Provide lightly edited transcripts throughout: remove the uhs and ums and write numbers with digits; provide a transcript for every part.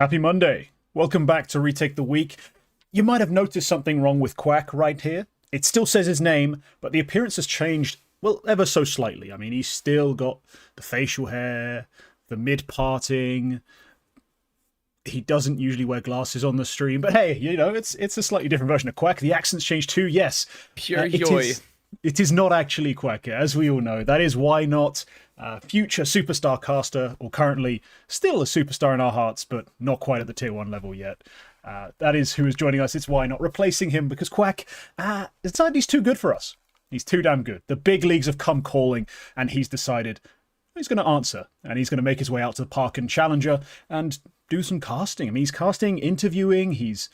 Happy Monday. Welcome back to Retake the Week. You might have noticed something wrong with Quack right here. It still says his name, but the appearance has changed, well, ever so slightly. I mean, he's still got the facial hair, the mid-parting. He doesn't usually wear glasses on the stream, but hey, you know, it's a slightly different version of Quack. The accent's changed too, yes. Pure joy. It is not actually Quack, as we all know. That is ynoT, future superstar caster, or currently still a superstar in our hearts, but not quite at the tier 1 level yet. That is who is joining us. It's ynoT, replacing him because Quack, decided he's too good for us. He's too damn good. The big leagues have come calling, and he's decided he's going to answer, and he's going to make his way out to the Parken Challenger and do some casting. I mean, he's casting, interviewing, he's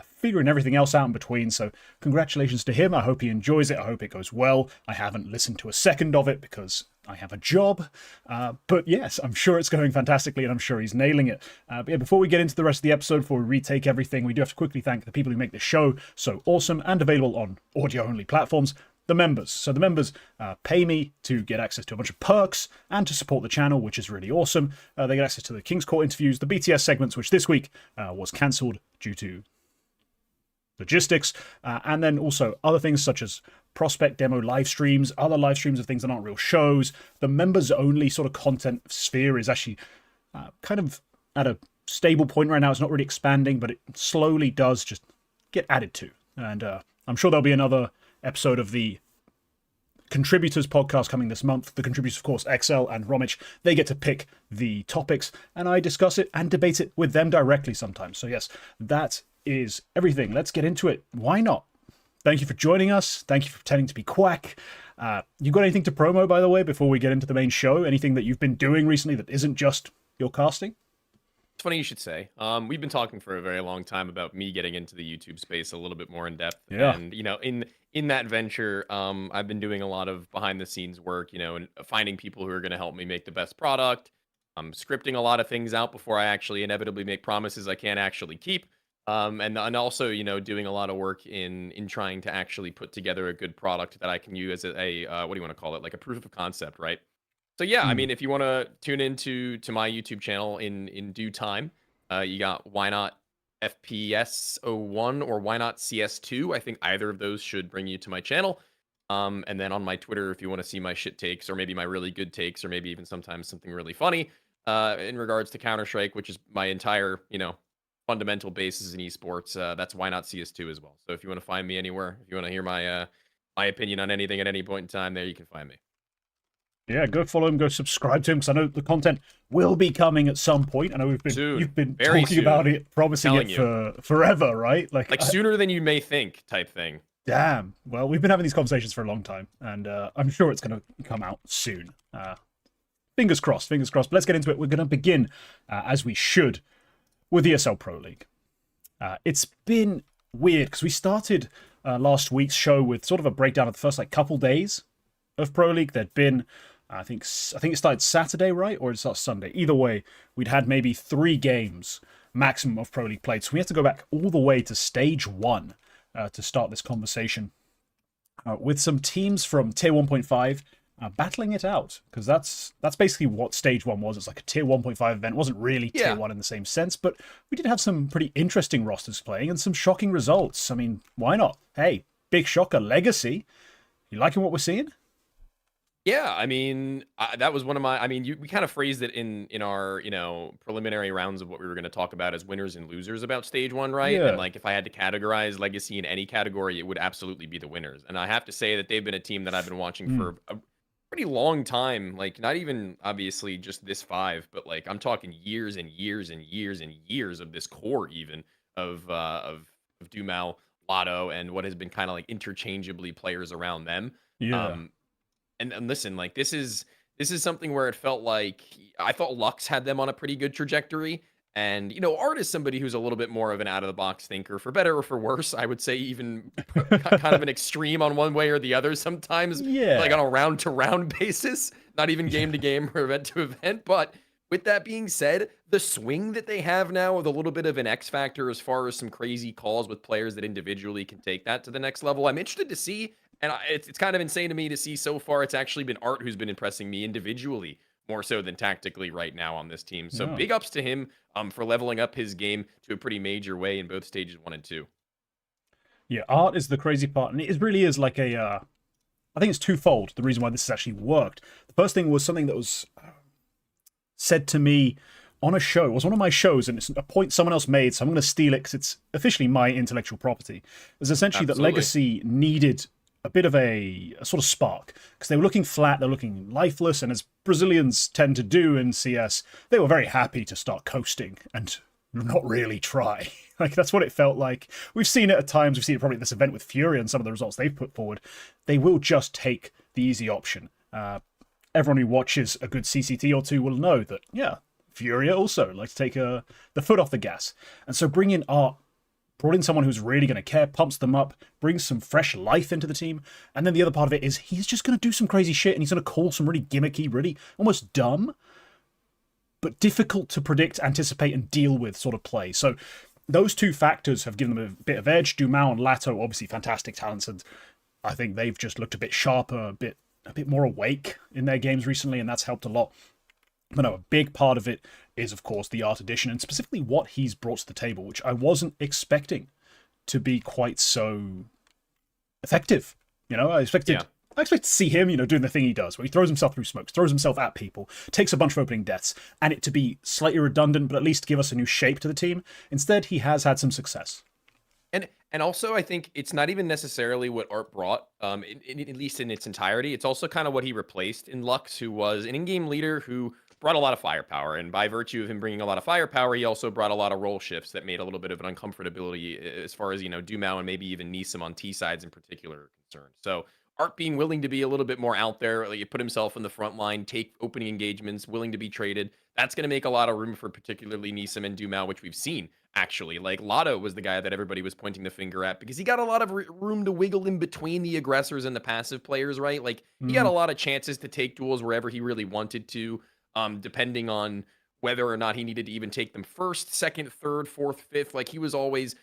figuring everything else out in between, so congratulations to him. I hope he enjoys it. I hope it goes well. I haven't listened to a second of it because I have a job, but yes, I'm sure it's going fantastically, and I'm sure he's nailing it. But yeah, before we get into the rest of the episode, before we retake everything, we do have to quickly thank the people who make this show so awesome and available on audio-only platforms. The members. So the members pay me to get access to a bunch of perks and to support the channel, which is really awesome. They get access to the King's Court interviews, the BTS segments, which this week was cancelled due to logistics, and then also other things such as prospect demo live streams, other live streams of things that aren't real shows. The members only sort of content sphere is actually kind of at a stable point right now. It's not really expanding, but it slowly does just get added to. And I'm sure there'll be another episode of the Contributors podcast coming this month. The contributors, of course, XL and Romich, they get to pick the topics, and I discuss it and debate it with them directly sometimes. So yes, that is everything. Let's get into it. ynoT? Thank you for joining us. Thank you for pretending to be Quack. You got anything to promo, by the way, before we get into the main show? Anything that you've been doing recently that isn't just your casting? It's funny you should say. We've been talking for a very long time about me getting into the YouTube space a little bit more in depth. Yeah. And, you know, in that venture, I've been doing a lot of behind the scenes work, you know, and finding people who are going to help me make the best product. I'm scripting a lot of things out before I actually inevitably make promises I can't actually keep. And also, you know, doing a lot of work in trying to actually put together a good product that I can use as a what do you want to call it? Like a proof of concept, right? So yeah, I mean, if you want to tune into my YouTube channel in due time, you got ynoT FPS01 or ynoT CS2. I think either of those should bring you to my channel. And then on my Twitter, if you want to see my shit takes or maybe my really good takes or maybe even sometimes something really funny in regards to Counter-Strike, which is my entire, you know, fundamental basis in esports, that's ynoT CS2 as well. So if you want to find me anywhere, if you want to hear my opinion on anything at any point in time, there you can find me. Yeah, go follow him, go subscribe to him, because I know the content will be coming at some point. I know you've been talking about it, promising it for forever, right? Like sooner than you may think type thing. Damn. Well, we've been having these conversations for a long time, and I'm sure it's going to come out soon. Fingers crossed, fingers crossed. But let's get into it. We're going to begin, as we should, with ESL Pro League. It's been weird, because we started last week's show with sort of a breakdown of the first couple days of Pro League. There'd been I think it started Saturday, right? Or it starts Sunday. Either way, we'd had maybe 3 games maximum of Pro League played. So we had to go back all the way to stage 1 to start this conversation with some teams from tier 1.5 battling it out. Because that's basically what stage 1 was. It's like a tier 1.5 event. It wasn't really tier 1 in the same sense, but we did have some pretty interesting rosters playing and some shocking results. I mean, ynoT? Hey, big shocker, Legacy. You liking what we're seeing? Yeah, I mean, that was one of my. I mean, we kind of phrased it in our, you know, preliminary rounds of what we were going to talk about as winners and losers about stage 1, right? Yeah. And like, if I had to categorize Legacy in any category, it would absolutely be the winners. And I have to say that they've been a team that I've been watching for a pretty long time. Like, not even obviously just this 5, but like I'm talking years and years and years and years of this core even of Dumal, Lotto, and what has been kind of like interchangeably players around them. Yeah. And listen, like this is something where it felt like I thought Lux had them on a pretty good trajectory. And, you know, Art is somebody who's a little bit more of an out-of-the-box thinker, for better or for worse. I would say even kind of an extreme on one way or the other sometimes, like on a round-to-round basis, not even game-to-game or event-to-event. But with that being said, the swing that they have now with a little bit of an X factor as far as some crazy calls with players that individually can take that to the next level, I'm interested to see. And it's kind of insane to me to see so far it's actually been Art who's been impressing me individually more so than tactically right now on this team. So Yeah. big ups to him for leveling up his game to a pretty major way in both stages 1 and 2. Yeah, art is the crazy part, and it really is like a. I think it's twofold. The reason why this has actually worked. The first thing was something that was said to me on a show. It was one of my shows, and it's a point someone else made, so I'm going to steal it because it's officially my intellectual property. It was essentially that Legacy needed a bit of a sort of spark because they were looking flat, they're looking lifeless, and as Brazilians tend to do in CS, they were very happy to start coasting and not really try. Like, that's what it felt like. We've seen it at times. We've seen it probably at this event with Fury and some of the results they've put forward. They will just take the easy option. Everyone who watches a good CCT or two will know that, yeah, Fury also like to take the foot off the gas. And so bring in art, brought in someone who's really going to care, pumps them up, brings some fresh life into the team. And then the other part of it is he's just going to do some crazy shit and he's going to call some really gimmicky, really almost dumb, but difficult to predict, anticipate, and deal with sort of play. So those two factors have given them a bit of edge. Dumao and Lato, obviously fantastic talents, and I think they've just looked a bit sharper, a bit more awake in their games recently, and that's helped a lot. But no, a big part of it is, of course, the art addition, and specifically what he's brought to the table, which I wasn't expecting to be quite so effective. You know, I expected to see him, doing the thing he does, where he throws himself through smokes, throws himself at people, takes a bunch of opening deaths, and it to be slightly redundant, but at least give us a new shape to the team. Instead, he has had some success. And also, I think it's not even necessarily what Art brought, at least in its entirety. It's also kind of what he replaced in Lux, who was an in-game leader who brought a lot of firepower. And by virtue of him bringing a lot of firepower, he also brought a lot of role shifts that made a little bit of an uncomfortability as far as, Dumao and maybe even Neesim on T sides in particular are concerned. So Art being willing to be a little bit more out there, like put himself in the front line, take opening engagements, willing to be traded. That's going to make a lot of room for particularly Neesim and Dumao, which we've seen actually. Like Lotto was the guy that everybody was pointing the finger at because he got a lot of room to wiggle in between the aggressors and the passive players, right? Like he got a lot of chances to take duels wherever he really wanted to, depending on whether or not he needed to even take them first, second, third, fourth, fifth. Like he was always,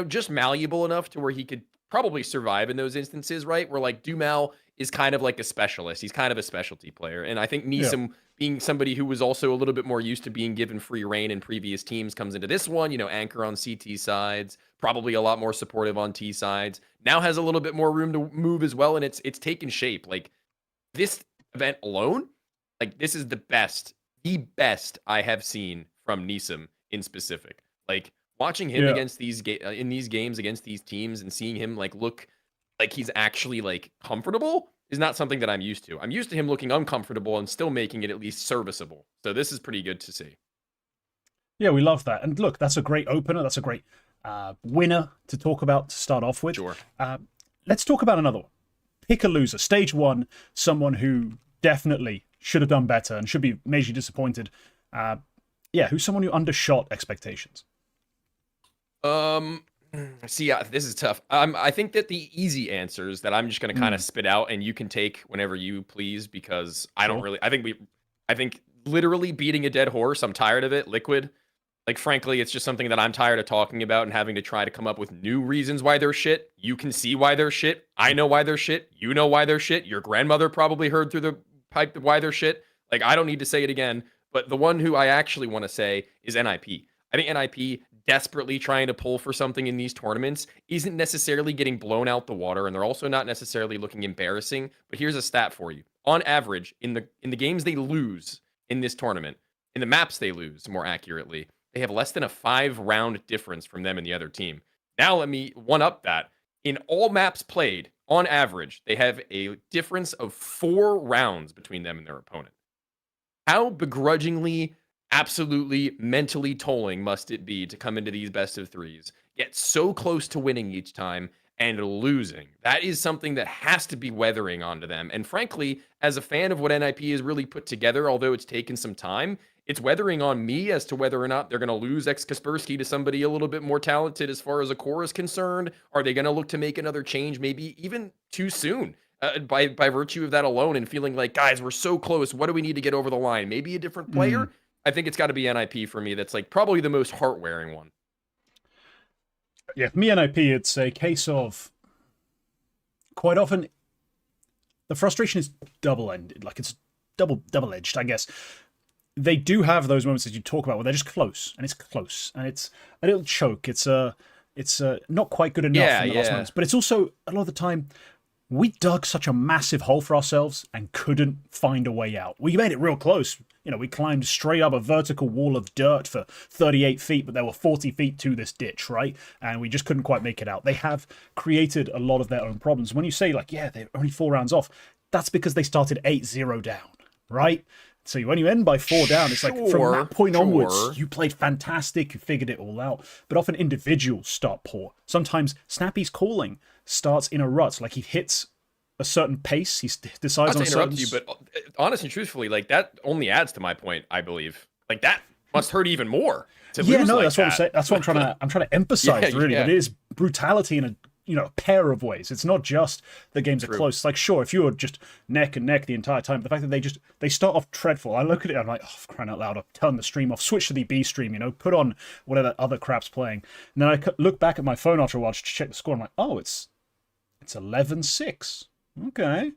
just malleable enough to where he could probably survive in those instances, right? Where like Dumao is kind of like a specialist. He's kind of a specialty player. And I think Neesim, being somebody who was also a little bit more used to being given free reign in previous teams, comes into this one, anchor on CT sides, probably a lot more supportive on T sides, now has a little bit more room to move as well. And it's taken shape. Like this event alone, like this is the best I have seen from Neesim in specific. Like watching him against these in these games against these teams and seeing him like look like he's actually like comfortable is not something that I'm used to. I'm used to him looking uncomfortable and still making it at least serviceable. So this is pretty good to see. Yeah, we love that. And look, that's a great opener. That's a great winner to talk about to start off with. Sure. Let's talk about another one. Pick a loser. Stage one, someone who definitely should have done better and should be majorly disappointed. Who's someone who undershot expectations? See, this is tough. I think that the easy answers that I'm just going to kind of spit out and you can take whenever you please, because I don't really, I think literally beating a dead horse, I'm tired of it. Liquid. Like, frankly, it's just something that I'm tired of talking about and having to try to come up with new reasons why they're shit. You can see why they're shit. I know why they're shit. You know why they're shit. Your grandmother probably heard through the pipe why they're shit. Like, I don't need to say it again. But the one who I actually want to say is NIP. I think NIP desperately trying to pull for something in these tournaments isn't necessarily getting blown out the water, and they're also not necessarily looking embarrassing. But here's a stat for you. On average, in the games they lose in this tournament, in the maps they lose, more accurately, they have less than a 5-round difference from them and the other team. Now let me one up that. In all maps played, on average, they have a difference of 4 rounds between them and their opponent. How begrudgingly, absolutely mentally tolling must it be to come into these best of threes, get so close to winning each time, and losing? That is something that has to be weathering onto them. And frankly, as a fan of what NIP has really put together, although it's taken some time, it's weathering on me as to whether or not they're going to lose X Kaspersky to somebody a little bit more talented as far as a core is concerned. Are they going to look to make another change, maybe even too soon? By virtue of that alone, and feeling like, guys, we're so close. What do we need to get over the line? Maybe a different player? I think it's got to be NIP for me. That's like probably the most heart-wearing one. Yeah, for me, NIP, it's a case of quite often the frustration is double-ended. Like, it's double-edged, I guess. They do have those moments that you talk about where they're just close, and it's a little choke. It's not quite good enough in the last moments, but it's also a lot of the time we dug such a massive hole for ourselves and couldn't find a way out. We made it real close. We climbed straight up a vertical wall of dirt for 38 feet, but there were 40 feet to this ditch, right? And we just couldn't quite make it out. They have created a lot of their own problems. When you say, like, yeah, they're only 4 rounds off, that's because they started 8-0 down, right? So when you end by 4 down, it's like from that point onwards, you played fantastic, you figured it all out. But often individuals start poor. Sometimes Snappy's calling starts in a rut, like he hits a certain pace, he decides on a certain... Not to interrupt you, but honestly and truthfully, like, that only adds to my point, I believe. Like, that must hurt even more to lose like that's what I'm saying. That's what I'm trying to emphasize, really. That it is brutality in a pair of ways. It's not just the games are close. It's like, sure, if you were just neck and neck the entire time, but the fact that they start off dreadful. I look at it, I'm like, oh, crying out loud, I'll turn the stream off, switch to the B stream, put on whatever other crap's playing. And then I look back at my phone after a while to check the score. I'm like, oh, it's 11-6. Okay.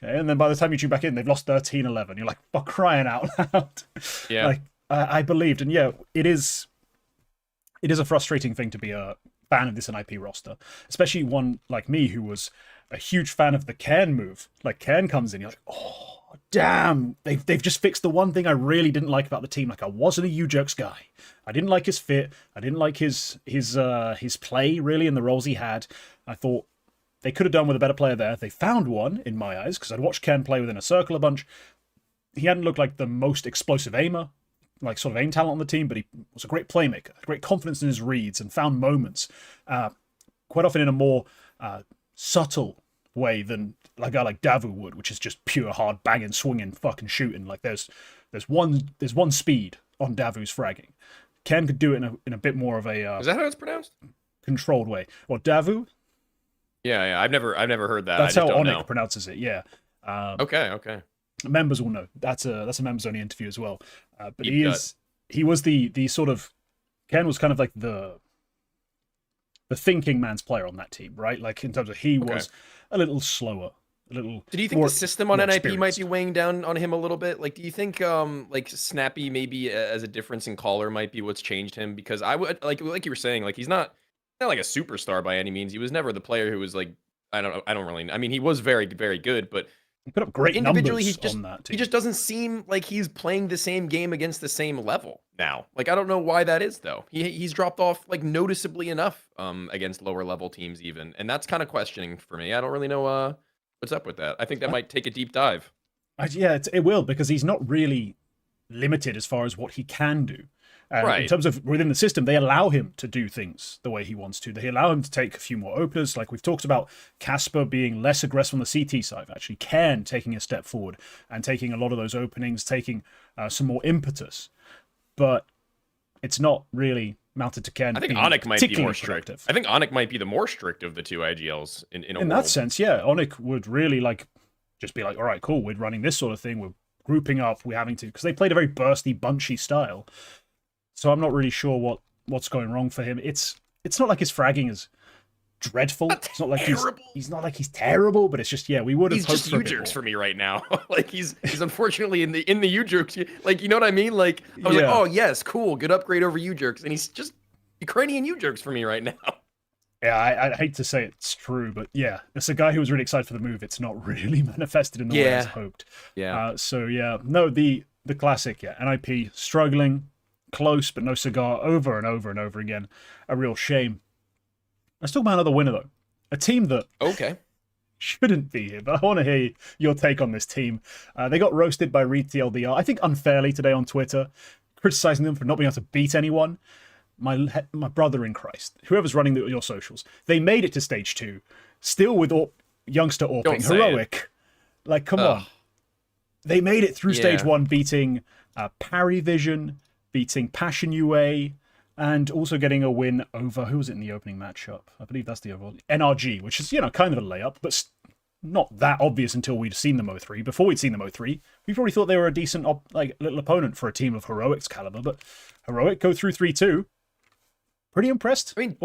And then by the time you tune back in, they've lost 13-11. You're like, fuck, crying out loud. Yeah. Like, I believed. And yeah, it is a frustrating thing to be a fan of this NIP roster, especially one like me who was a huge fan of the Cairn move. Like, Cairn comes in, you're like, oh, damn, they've just fixed the one thing I really didn't like about the team. Like, I wasn't a U-Jerks guy. I didn't like his fit. I didn't like his play, really, and the roles he had. I thought they could have done with a better player there. They found one, in my eyes, because I'd watched Cairn play within a circle a bunch. He hadn't looked like the most explosive aimer, like sort of aim talent on the team, but he was a great playmaker, great confidence in his reads, and found moments, quite often in a more subtle way than a guy like Davu would, which is just pure hard banging, swinging, fucking shooting. Like there's one speed on Davu's fragging. Ken could do it in a bit more of a is that how it's pronounced? Controlled way. Or Davu? Yeah. I've never heard that. That's how ynoT pronounces it. Yeah. Okay. Members will know. That's a members only interview as well. But he was the sort of, Ken was kind of like the thinking man's player on that team, right? Like, in terms of he was a little slower, a little. Do you think the system on NIP might be weighing down on him a little bit? Like, do you think like Snappy maybe as a difference in caller might be what's changed him? Because I would like you were saying, like, he's not like a superstar by any means. He was never the player who was like, I don't really. I mean, he was very, very good, but he put up great individually, numbers on that team. He just doesn't seem like he's playing the same game against the same level now. Like, I don't know why that is, though. He's dropped off, like, noticeably enough against lower level teams even, and that's kind of questioning for me. I don't really know what's up with that. I think that might take a deep dive. Yeah, it will, because he's not really limited as far as what he can do. In terms of within the system, they allow him to do things the way he wants to. They allow him to take a few more openers. Like we've talked about Casper being less aggressive on the CT side, actually Cairn taking a step forward and taking a lot of those openings, taking some more impetus. But it's not really mounted to Cairn. I think ynoT might be more strict. I think ynoT might be the more strict of the two IGLs in that sense. Yeah, ynoT would really just be like, all right, cool, we're running this sort of thing. We're grouping up. We're having to, because they played a very bursty, bunchy style. So I'm not really sure what's going wrong for him. It's not like his fragging is dreadful. It's not like he's not like he's terrible, but it's just, yeah, we would have hoped for a bit more. He's just U-Jerks for me right now. Like he's unfortunately in the U-Jerks. Like, you know what I mean? Like I was like, oh yes, cool, good upgrade over U-Jerks, and he's just Ukrainian U-Jerks for me right now. Yeah, I hate to say it's true, but yeah, it's a guy who was really excited for the move. It's not really manifested in the way I hoped. Yeah. So yeah, no, the classic, NIP struggling. Close, but no cigar, over and over and over again. A real shame. Let's talk about another winner, though. A team that shouldn't be here, but I want to hear your take on this team. They got roasted by ReTLDR, I think unfairly today on Twitter, criticizing them for not being able to beat anyone. My brother in Christ, whoever's running your socials, they made it to stage 2, still with youngster Orping, heroic. Like, come on. They made it through stage 1, beating Parry Vision, beating Passion UA, and also getting a win over, who was it in the opening matchup? I believe that's the overall NRG, which is, kind of a layup, but not that obvious until we'd seen them 0-3. Before we'd seen them 0-3, we probably thought they were a decent little opponent for a team of Heroic's caliber, but Heroic go through 3-2. Pretty impressed? Pretty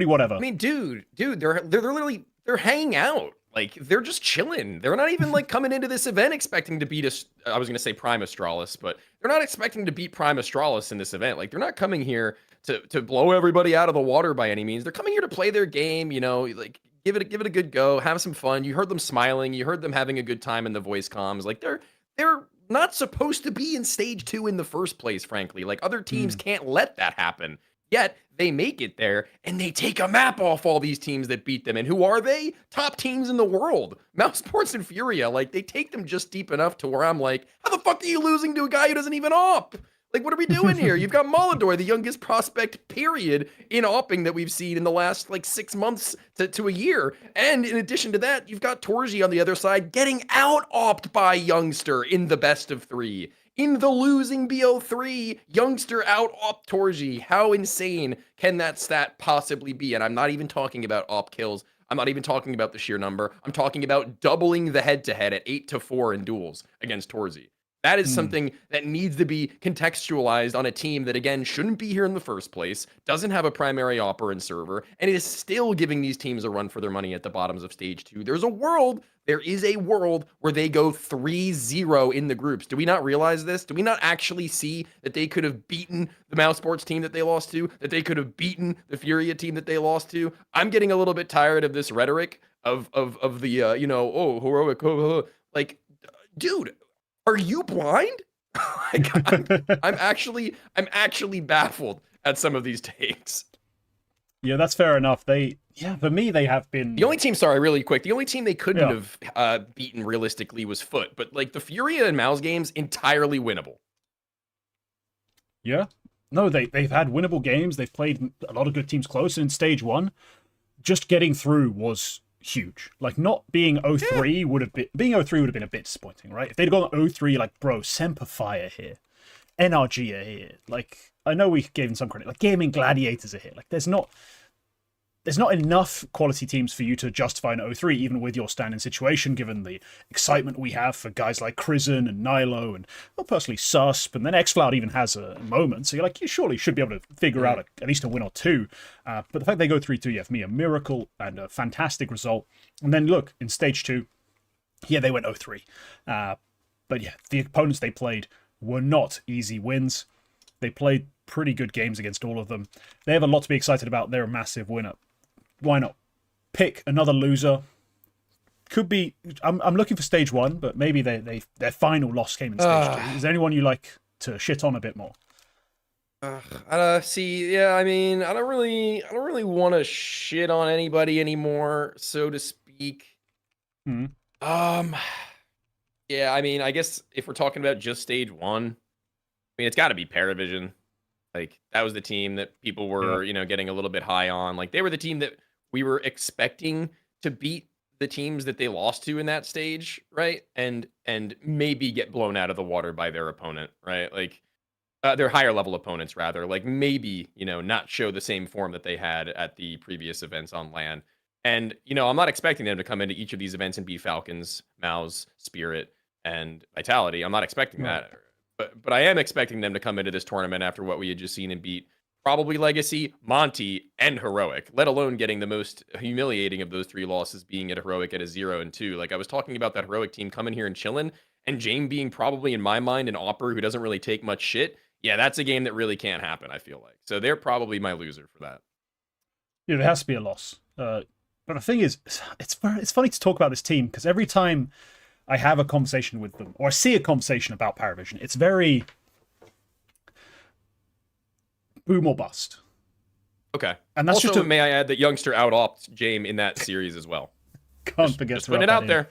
whatever? I mean, dude, they're literally, they're hanging out. Like, they're just chilling. They're not even like coming into this event expecting to beat us. I was going to say Prime Astralis, but they're not expecting to beat Prime Astralis in this event. Like, they're not coming here to blow everybody out of the water by any means. They're coming here to play their game, you know, like give it a good go, have some fun. You heard them smiling, you heard them having a good time in the voice comms. Like, they're not supposed to be in stage 2 in the first place, frankly. Like, other teams can't let that happen. Yet they make it there and they take a map off all these teams that beat them. And who are they? Top teams in the world. Mouse Sports and Furia. Like, they take them just deep enough to where I'm like, how the fuck are you losing to a guy who doesn't even op? Like, what are we doing here? You've got Molidor, the youngest prospect, period, in opping that we've seen in the last, like, 6 months to a year. And in addition to that, you've got Torji on the other side getting out-opped by Youngster in the best of 3. In the losing BO3, Youngster out-op Torji. How insane can that stat possibly be? And I'm not even talking about op kills. I'm not even talking about the sheer number. I'm talking about doubling the head-to-head at 8-4 in duels against Torji. That is something that needs to be contextualized on a team that, again, shouldn't be here in the first place, doesn't have a primary opper and server, and is still giving these teams a run for their money at the bottoms of stage 2. There is a world where they go 3-0 in the groups. Do we not realize this? Do we not actually see that they could have beaten the Mouse Sports team that they lost to, that they could have beaten the Furia team that they lost to? I'm getting a little bit tired of this rhetoric of the, heroic, like, dude, are you blind? Like, I'm actually baffled at some of these takes. Yeah, that's fair enough. For me, they have been the only team. Sorry, really quick. The only team they couldn't have beaten realistically was Foot, but like the Furia and Mouse games, entirely winnable. Yeah, no, they've had winnable games. They've played a lot of good teams close, and in stage 1, just getting through was huge. Like, not being 0-3 would have been a bit disappointing, right? If they'd gone 0-3, like, bro, Semper Fire here, NRG are here. Like, I know we gave them some credit. Like, Gaming Gladiators are here. Like, there's not enough quality teams for you to justify an 0-3, even with your standing situation, given the excitement we have for guys like Crizzen and Nilo and, well, personally, Susp, and then xCloud even has a moment. So you're like, you surely should be able to figure out at least a win or two. But the fact they go 3-2, yeah, for me, a miracle and a fantastic result. And then look, in stage 2, yeah, they went 0-3. But yeah, the opponents they played were not easy wins. They played pretty good games against all of them. They have a lot to be excited about. They're a massive winner. Why not pick another loser? Could be. I'm looking for stage 1, but maybe their final loss came in stage 2. Is there anyone you like to shit on a bit more? See, yeah, I mean, I don't really want to shit on anybody anymore, so to speak. Yeah, I mean, I guess if we're talking about just stage 1, I mean, it's got to be Paravision. Like, that was the team that people were, getting a little bit high on. Like, they were the team that we were expecting to beat the teams that they lost to in that stage, right? And maybe get blown out of the water by their opponent, right? Like, their higher level opponents, rather. Like, maybe, not show the same form that they had at the previous events on LAN. And, I'm not expecting them to come into each of these events and beat Falcons, Mouse, Spirit, and Vitality. I'm not expecting that. But I am expecting them to come into this tournament after what we had just seen and beat probably Legacy, Monty, and Heroic, let alone getting the most humiliating of those 3 losses being at Heroic at a 0-2. Like, I was talking about that Heroic team coming here and chilling, and Jame being probably, in my mind, an opper who doesn't really take much shit. Yeah, that's a game that really can't happen, I feel like. So they're probably my loser for that. Yeah, there has to be a loss. But the thing is, it's funny to talk about this team, because every time I have a conversation with them, or I see a conversation about Paravision, it's very boom or bust. Okay. And that's also, may I add that Youngster out-opt Jame in that series as well. Can't forget just putting it out there.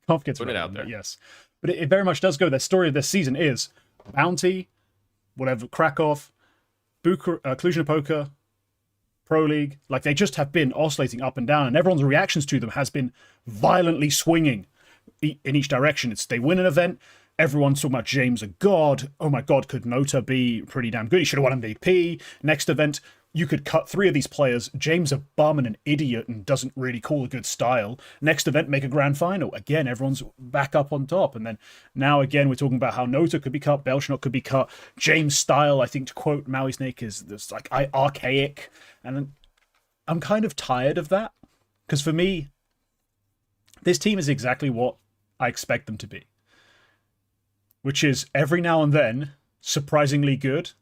Can't forget to put it out there. Yes. But it very much does go. The story of this season is Bounty, whatever, Krakow, Cluj-Napoca, Pro League. Like, they just have been oscillating up and down, and everyone's reactions to them has been violently swinging in each direction. It's they win an event, everyone's talking about James a god. Oh my god, could ynoT be pretty damn good? He should have won MVP. Next event, you could cut 3 of these players. James a bum and an idiot and doesn't really call a good style. Next event, make a grand final. Again, everyone's back up on top. And then now again, we're talking about how ynoT could be cut, Belshot could be cut. James' style, I think, to quote Maui Snake, is this like archaic. And I'm kind of tired of that. Because for me, This team is exactly what I expect them to be, which is every now and then surprisingly good,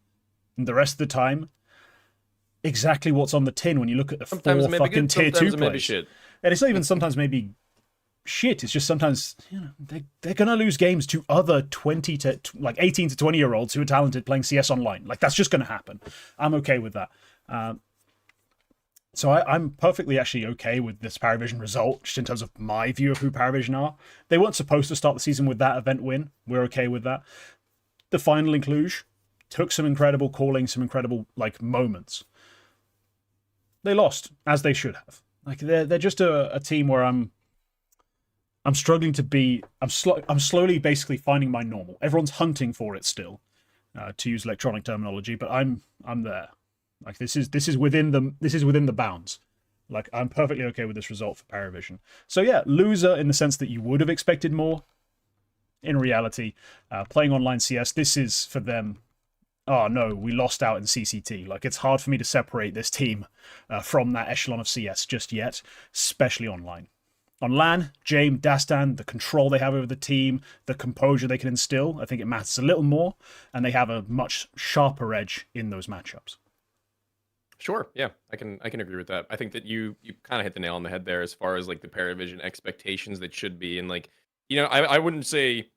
and the rest of the time exactly what's on the tin when you look at the Sometimes four maybe fucking good, tier 2 sometimes maybe plays. shit. And it's not even sometimes maybe shit. It's just sometimes they're gonna lose games to other 20 to like 18 to 20-year-olds who are talented playing CS online. Like that's just gonna happen. I'm okay with that. So I'm perfectly actually okay with this Paravision result, just in terms of my view of who Paravision are. They weren't supposed to start the season with that event win. We're okay with that. The final in Cluj took some incredible calling, some incredible like moments. They lost, as they should have. Like they're just a team where I'm struggling to be. I'm slowly basically finding my normal. Everyone's hunting for it still, to use electronic terminology, but I'm there. Like this is within the bounds. Like I'm perfectly okay with this result for Paravision. So yeah, loser in the sense that you would have expected more. In reality, playing online CS, this is for them. Oh no, we lost out in CCT. Like it's hard for me to separate this team from that echelon of CS just yet, especially online. On LAN, James, Dastan, the control they have over the team, the composure they can instill, I think it matters a little more, and they have a much sharper edge in those matchups. Sure, yeah, I can agree with that. I think that you kind of hit the nail on the head there as far as like the Paravision expectations that should be, and like I wouldn't say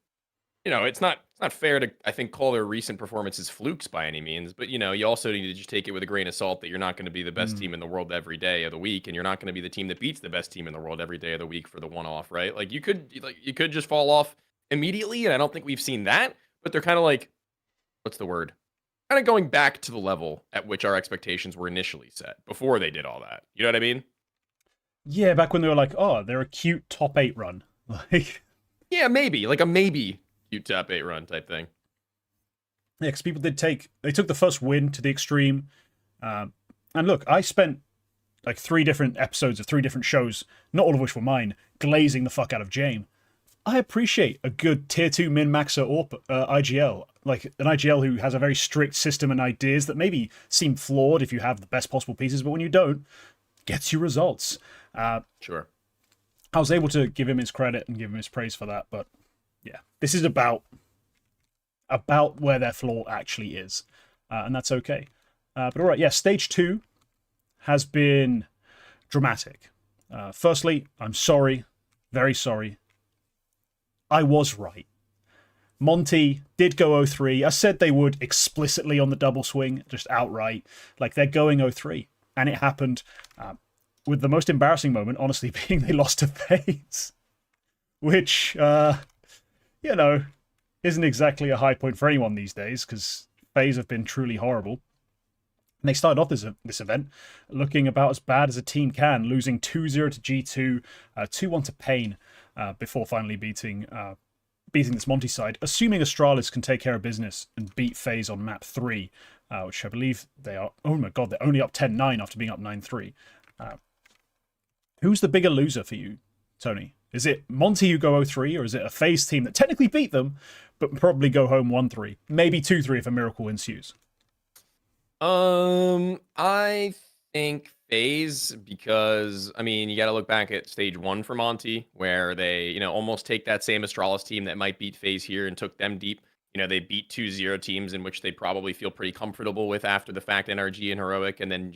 it's not fair to, I think, call their recent performances flukes by any means, but you also need to just take it with a grain of salt that you're not going to be the best team in the world every day of the week, and you're not going to be the team that beats the best team in the world every day of the week for the one-off, right? Like you could just fall off immediately, and I don't think we've seen that, but they're kind of like, what's the word? Kind of going back to the level at which our expectations were initially set before they did all that. You know what I mean? Yeah, back when they were like, oh, they're a cute top 8 run. Like, yeah, maybe like a maybe cute top 8 run type thing. Yeah, because people they took the first win to the extreme. And look, I spent like 3 different episodes of 3 different shows, not all of which were mine, glazing the fuck out of James. I appreciate a good tier 2 min-maxer or IGL, like an IGL who has a very strict system and ideas that maybe seem flawed if you have the best possible pieces, but when you don't, gets you results. Sure. I was able to give him his credit and give him his praise for that, but yeah, this is about where their flaw actually is, and that's okay. But all right, yeah, stage 2 has been dramatic. Firstly, I'm sorry, very sorry. I was right. Monty did go 0-3. I said they would explicitly on the double swing, just outright. Like they're going 0-3. And it happened with the most embarrassing moment, honestly, being they lost to FaZe. Which, isn't exactly a high point for anyone these days, because FaZe have been truly horrible. And they started off this event looking about as bad as a team can, losing 2-0 to G2, 2-1 to Pain, before finally beating this Monty side, assuming Astralis can take care of business and beat FaZe on map 3, which I believe they are. Oh my god, they're only up 10-9 after being up 9-3. Who's the bigger loser for you, Tony? Is it Monty who go 0-3, or is it a FaZe team that technically beat them, but probably go home 1-3? Maybe 2-3 if a miracle ensues. I think FaZe, because you got to look back at stage 1 for Monty, where they almost take that same Astralis team that might beat FaZe here and took them deep. They beat 2-0 teams in which they probably feel pretty comfortable with after the fact, NRG and Heroic, and then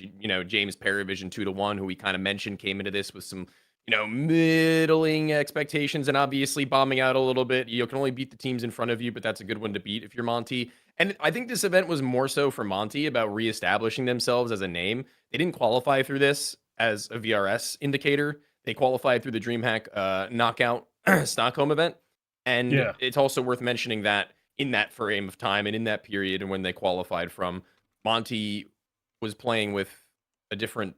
James Paravision 2-1, who we kind of mentioned came into this with some middling expectations and obviously bombing out a little bit. You can only beat the teams in front of you, but that's a good one to beat if you're Monty. And I think this event was more so for Monty about reestablishing themselves as a name. They didn't qualify through this as a VRS indicator. They qualified through the DreamHack knockout Stockholm event. And It's also worth mentioning that in that frame of time and in that period and when they qualified from, Monty was playing with a different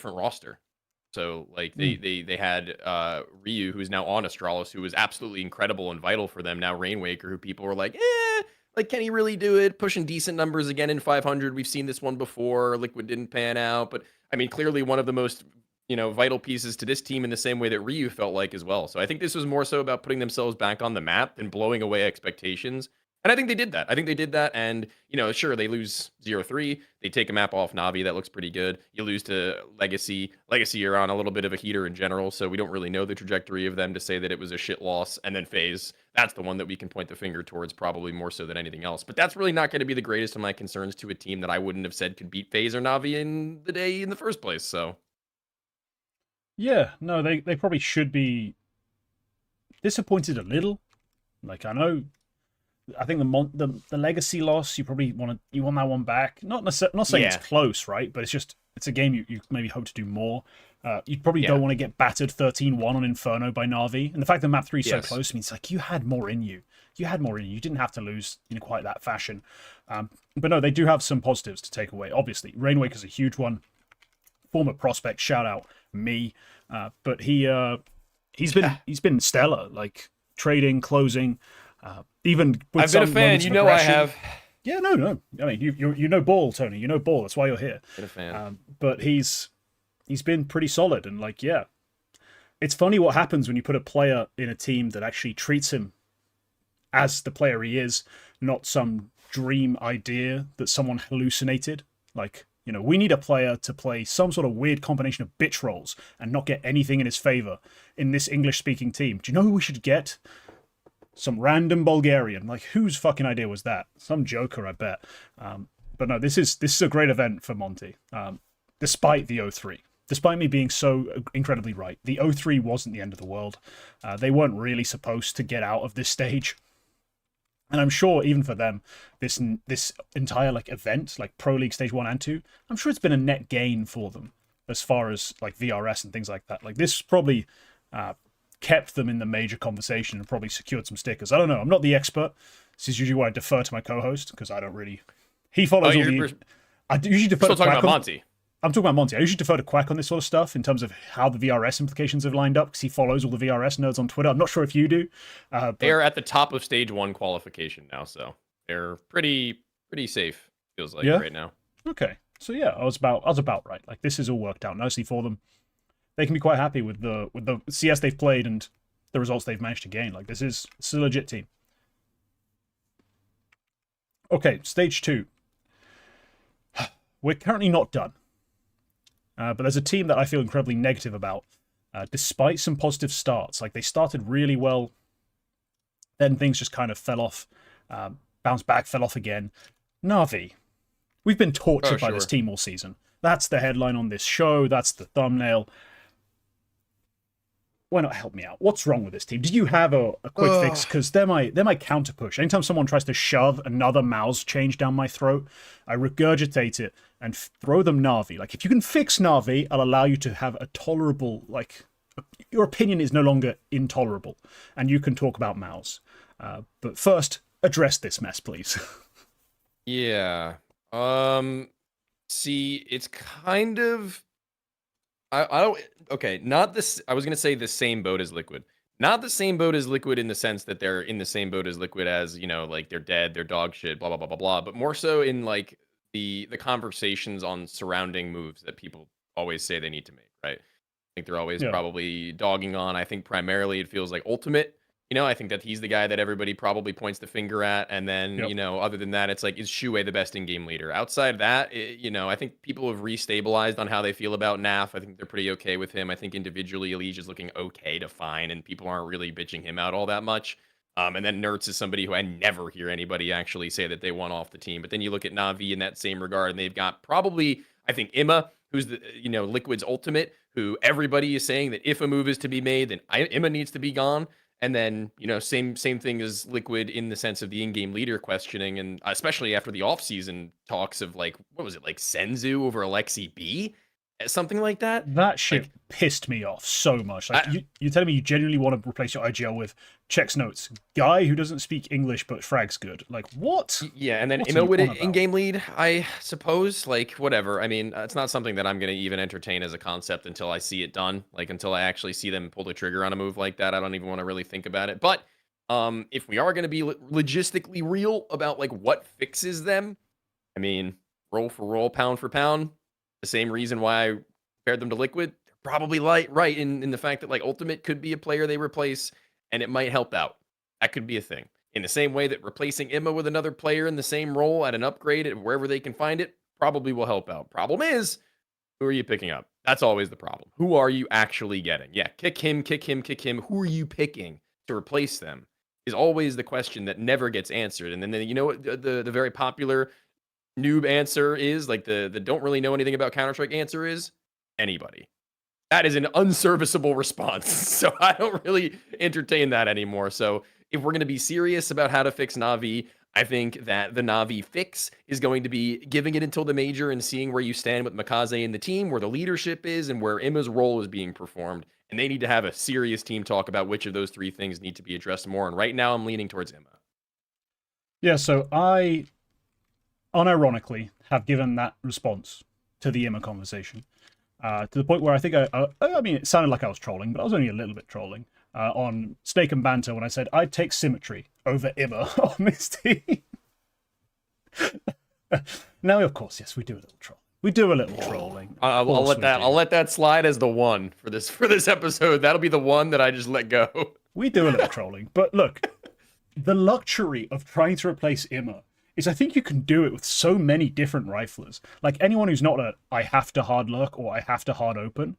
roster. So like they had Ryu, who's now on Astralis, who was absolutely incredible and vital for them. Now Rainwaker, who people were like, like, can he really do it? Pushing decent numbers again in 500. We've seen this one before. Liquid didn't pan out, but clearly one of the most vital pieces to this team in the same way that Ryu felt like as well. So I think this was more so about putting themselves back on the map and blowing away expectations And I think they did that. I think they did that. And, sure, they lose 0-3. They take a map off Navi. That looks pretty good. You lose to Legacy. Legacy are on a little bit of a heater in general, so we don't really know the trajectory of them to say that it was a shit loss. And then FaZe, that's the one that we can point the finger towards probably more so than anything else. But that's really not going to be the greatest of my concerns to a team that I wouldn't have said could beat FaZe or Navi in the day in the first place. So, Yeah, no, they probably should be disappointed a little. Like, I think the legacy loss, you probably want that one back. Not saying Yeah. it's close, right? But it's a game you maybe hope to do more. You probably Yeah. don't want to get battered 13-1 on Inferno by Navi. And the fact that map 3 is so Yes. close means like you had more in you. You had more in you. You didn't have to lose in quite that fashion. But no, they do have some positives to take away. Obviously, Rainwaker's a huge one. Former prospect, shout out me. But he's been stellar, like trading, closing. Even with I've been a some fan. moments You of know I aggression. have. Yeah, no. I mean, you know ball, Tony. You know ball. That's why you're here. Been a fan. But he's been pretty solid, and like, yeah, it's funny what happens when you put a player in a team that actually treats him as the player he is, not some dream idea that someone hallucinated. Like, we need a player to play some sort of weird combination of bitch roles and not get anything in his favor in this English-speaking team. Do you know who we should get? Some random Bulgarian. Like, whose fucking idea was that? Some joker, I bet. But no, this is a great event for Monty. Despite the 0-3. Despite me being so incredibly right. The 0-3 wasn't the end of the world. They weren't really supposed to get out of this stage. And I'm sure even for them, this entire like event, like Pro League Stage 1 and 2, I'm sure it's been a net gain for them as far as like VRS and things like that. Like this probably kept them in the major conversation and probably secured some stickers. I don't know. I'm not the expert. This is usually why I defer to my co-host because I don't really. He follows all the. I usually defer Still to talking Quack about Monty. I'm talking about Monty. I usually defer to Quack on this sort of stuff in terms of how the VRS implications have lined up because he follows all the VRS nerds on Twitter. I'm not sure if you do. They are at the top of Stage 1 qualification now, so they're pretty safe. Feels like right now. Okay, so yeah, I was about right. Like this is all worked out nicely for them. They can be quite happy with the CS they've played and the results they've managed to gain. Like this is a legit team. Okay, Stage 2. We're currently not done. But there's a team that I feel incredibly negative about, despite some positive starts. Like, they started really well, then things just kind of fell off, bounced back, fell off again. NAVI. We've been tortured by this team all season. That's the headline on this show. That's the thumbnail. Why not help me out? What's wrong with this team? Do you have a quick fix? Because they're my counter push. Anytime someone tries to shove another mouse change down my throat, I regurgitate it and throw them Navi. Like, if you can fix Navi, I'll allow you to have a tolerable, like, your opinion is no longer intolerable, and you can talk about mouse. But first, address this mess, please. Yeah. See, it's kind of. I don't. Okay, not this. I was gonna say the same boat as Liquid. Not the same boat as Liquid in the sense that they're in the same boat as Liquid as like they're dead, they're dog shit, blah blah blah blah blah. But more so in like the conversations on surrounding moves that people always say they need to make. Right. I think they're always probably dogging on. I think primarily it feels like Ultimate. I think that he's the guy that everybody probably points the finger at. And then, other than that, it's like, is Shuei the best in-game leader? Outside of that, I think people have restabilized on how they feel about NAF. I think they're pretty okay with him. I think individually, Elige is looking okay to fine, and people aren't really bitching him out all that much. And then Nerds is somebody who I never hear anybody actually say that they want off the team. But then you look at Navi in that same regard, and they've got probably, I think, Imma, who's the Liquid's ultimate, who everybody is saying that if a move is to be made, then Imma needs to be gone. And then, same thing as Liquid in the sense of the in-game leader questioning, and especially after the off-season talks of like, what was it, like Senzu over Alexi B? Something like that? That shit pissed me off so much. Like, you're telling me you genuinely want to replace your IGL with checks notes, guy who doesn't speak English but frags good. Like, what? Yeah, and then Imma with in-game lead, I suppose. Like, whatever. I mean, it's not something that I'm going to even entertain as a concept until I see it done. Like, until I actually see them pull the trigger on a move like that, I don't even want to really think about it. But if we are going to be logistically real about, like, what fixes them, I mean, roll for roll, pound for pound, the same reason why I compared them to Liquid, they're probably right in the fact that like Ultimate could be a player they replace and it might help out. That could be a thing. In the same way that replacing Emma with another player in the same role at an upgrade at wherever they can find it probably will help out. Problem is, who are you picking up? That's always the problem. Who are you actually getting? Yeah, kick him, kick him, kick him. Who are you picking to replace them? Is always the question that never gets answered. And then you know what the very popular noob answer is, like the don't really know anything about Counter-Strike answer is? Anybody. That is an unserviceable response. So I don't really entertain that anymore. So if we're going to be serious about how to fix Navi, I think that the Navi fix is going to be giving it until the major and seeing where you stand with Makaze and the team, where the leadership is, and where Emma's role is being performed. And they need to have a serious team talk about which of those three things need to be addressed more. And right now I'm leaning towards Emma. Yeah, so I unironically have given that response to the Emma conversation. To the point where I think I mean, it sounded like I was trolling, but I was only a little bit trolling on Snake and Banter when I said I'd take Symmetry over Emma on this team. Now, of course, yes, we do a little troll. We do a little trolling. I'll let that slide as the one for this episode. That'll be the one that I just let go. We do a little trolling, but look, the luxury of trying to replace Emma is I think you can do it with so many different riflers. Like anyone who's not a I have to hard lurk or I have to hard open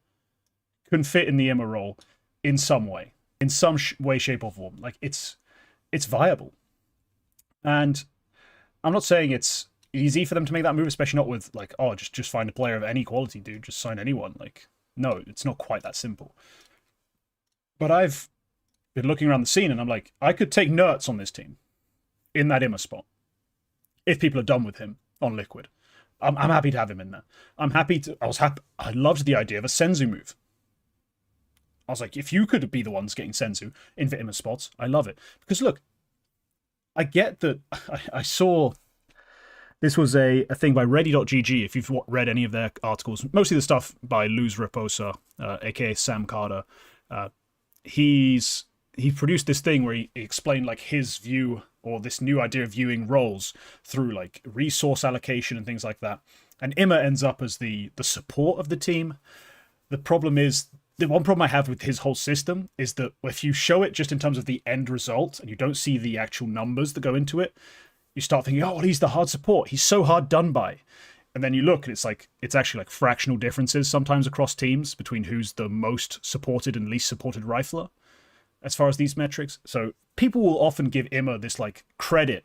can fit in the Emma role in some way, in some way, shape, or form. Like it's viable, and I'm not saying it's easy for them to make that move, especially not with like, oh, just find a player of any quality, dude. Just sign anyone. Like, no, it's not quite that simple. But I've been looking around the scene, and I'm like, I could take ynoT on this team in that Emma spot. If people are done with him on Liquid, I'm happy to have him in there. I loved the idea of a Senzu move. I was like, if you could be the ones getting Senzu in for Emma spots, I love it. Because look, I get that I saw this was a thing by Ready.gg. If you've read any of their articles, mostly the stuff by Luz Raposa, aka Sam Carter, he produced this thing where he explained like his view or this new idea of viewing roles through like resource allocation and things like that. And Emma ends up as the support of the team. The problem is, the one problem I have with his whole system is that if you show it just in terms of the end result and you don't see the actual numbers that go into it, you start thinking, oh, well, he's the hard support. He's so hard done by. And then you look and it's actually like fractional differences sometimes across teams between who's the most supported and least supported rifler as far as these metrics. So people will often give Emma this like credit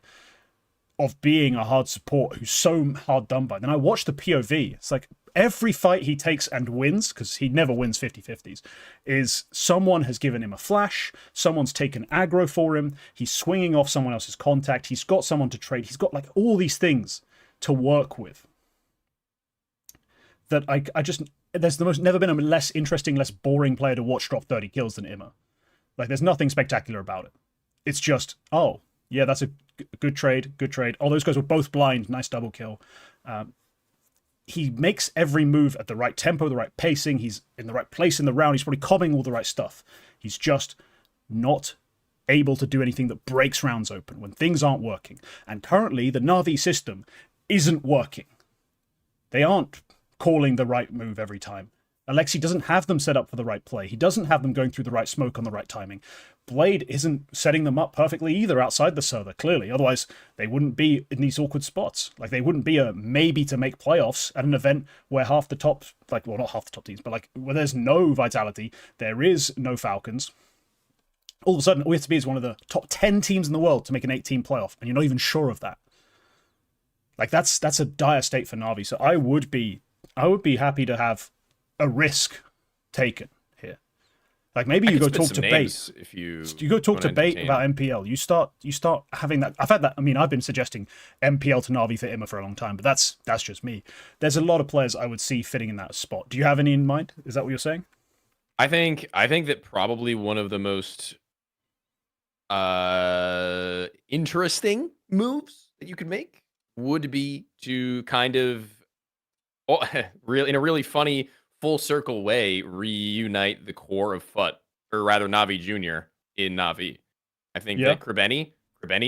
of being a hard support who's so hard done by. Then I watch the POV. It's like every fight he takes and wins, because he never wins 50-50s, is someone has given him a flash, someone's taken aggro for him, he's swinging off someone else's contact, he's got someone to trade, he's got like all these things to work with. That I just, there's never been a less interesting, less boring player to watch drop 30 kills than Emma. Like, there's nothing spectacular about it. It's just, oh, yeah, that's a good trade, good trade. Oh, those guys were both blind, nice double kill. He makes every move at the right tempo, the right pacing. He's in the right place in the round. He's probably cobbing all the right stuff. He's just not able to do anything that breaks rounds open when things aren't working. And currently, the Navi system isn't working. They aren't calling the right move every time. Alexi doesn't have them set up for the right play. He doesn't have them going through the right smoke on the right timing. Blade isn't setting them up perfectly either outside the server, clearly. Otherwise, they wouldn't be in these awkward spots. Like, they wouldn't be a maybe to make playoffs at an event where half the top, like, well, not half the top teams, but like where there's no Vitality, there is no Falcons. All of a sudden, all you have to be is one of the top 10 teams in the world to make an 8-team playoff, and you're not even sure of that. Like, that's a dire state for Navi. So I would be happy to have a risk taken here. Like, maybe you go talk to Bait. If you go talk to Bait about MPL. You start having that. I've had that. I mean, I've been suggesting MPL to Navi for Emma for a long time, but that's just me. There's a lot of players I would see fitting in that spot. Do you have any in mind? Is that what you're saying? I think that probably one of the most interesting moves that you could make would be to kind of, really, in a really funny full circle way, reunite the core of FUT, or rather Navi Junior in Navi. I think that Krebeni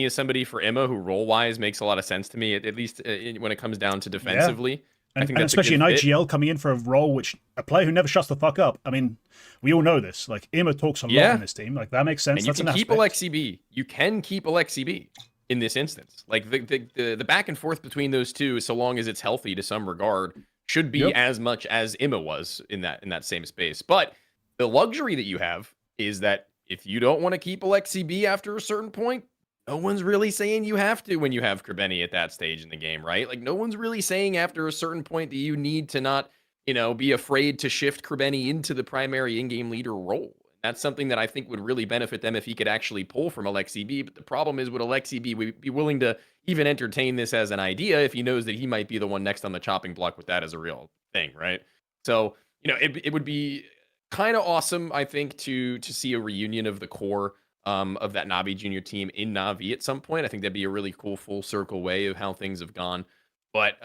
is somebody for Emma who role wise makes a lot of sense to me, at least when it comes down to defensively. I think and that's especially a an good fit. IGL coming in for a role which a player who never shuts the fuck up. I mean, we all know this. Like Ima talks a lot in this team. Like that makes sense. And you That's can an keep aspect. Alexibi. You can keep Alexibi in this instance. Like the back and forth between those two, so long as it's healthy to some regard, should be Yep. as much as Ima was in that same space. But the luxury that you have is that if you don't want to keep Alexibi after a certain point, no one's really saying you have to when you have Krebeni at that stage in the game, right? Like no one's really saying after a certain point that you need to not, be afraid to shift Krebeni into the primary in-game leader role. That's something that I think would really benefit them if he could actually pull from Alexibi. But the problem is, would Alexibi be willing to even entertain this as an idea if he knows that he might be the one next on the chopping block with that as a real thing, right? So, it would be kind of awesome, I think, to see a reunion of the core of that Navi junior team in Navi at some point. I think that'd be a really cool full circle way of how things have gone. But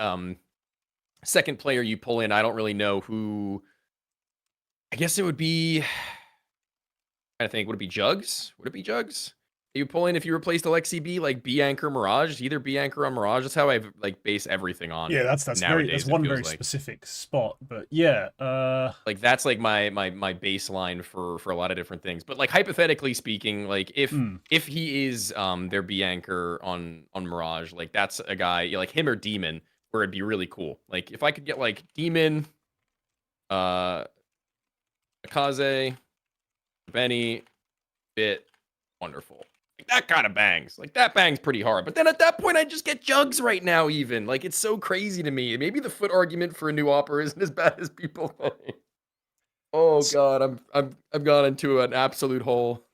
second player you pull in, I don't really know who. I guess it would be. I think would it be Jugs? Would it be Jugs? You pull in if you replaced Alexibi, like B Anchor Mirage, either B Anchor or Mirage. That's how I like base everything on. Yeah, that's one very specific spot. But yeah, like that's like my baseline for a lot of different things. But like hypothetically speaking, like if he is their B Anchor on Mirage, like that's a guy like him or Demon, where it'd be really cool. Like if I could get like Demon, Akaze, Benny, Bit, wonderful. Like that kind of bangs. Like that bangs pretty hard. But then at that point, I just get Jugs right now. Even like it's so crazy to me. Maybe the foot argument for a new opera isn't as bad as people think. Oh god, I've gone into an absolute hole.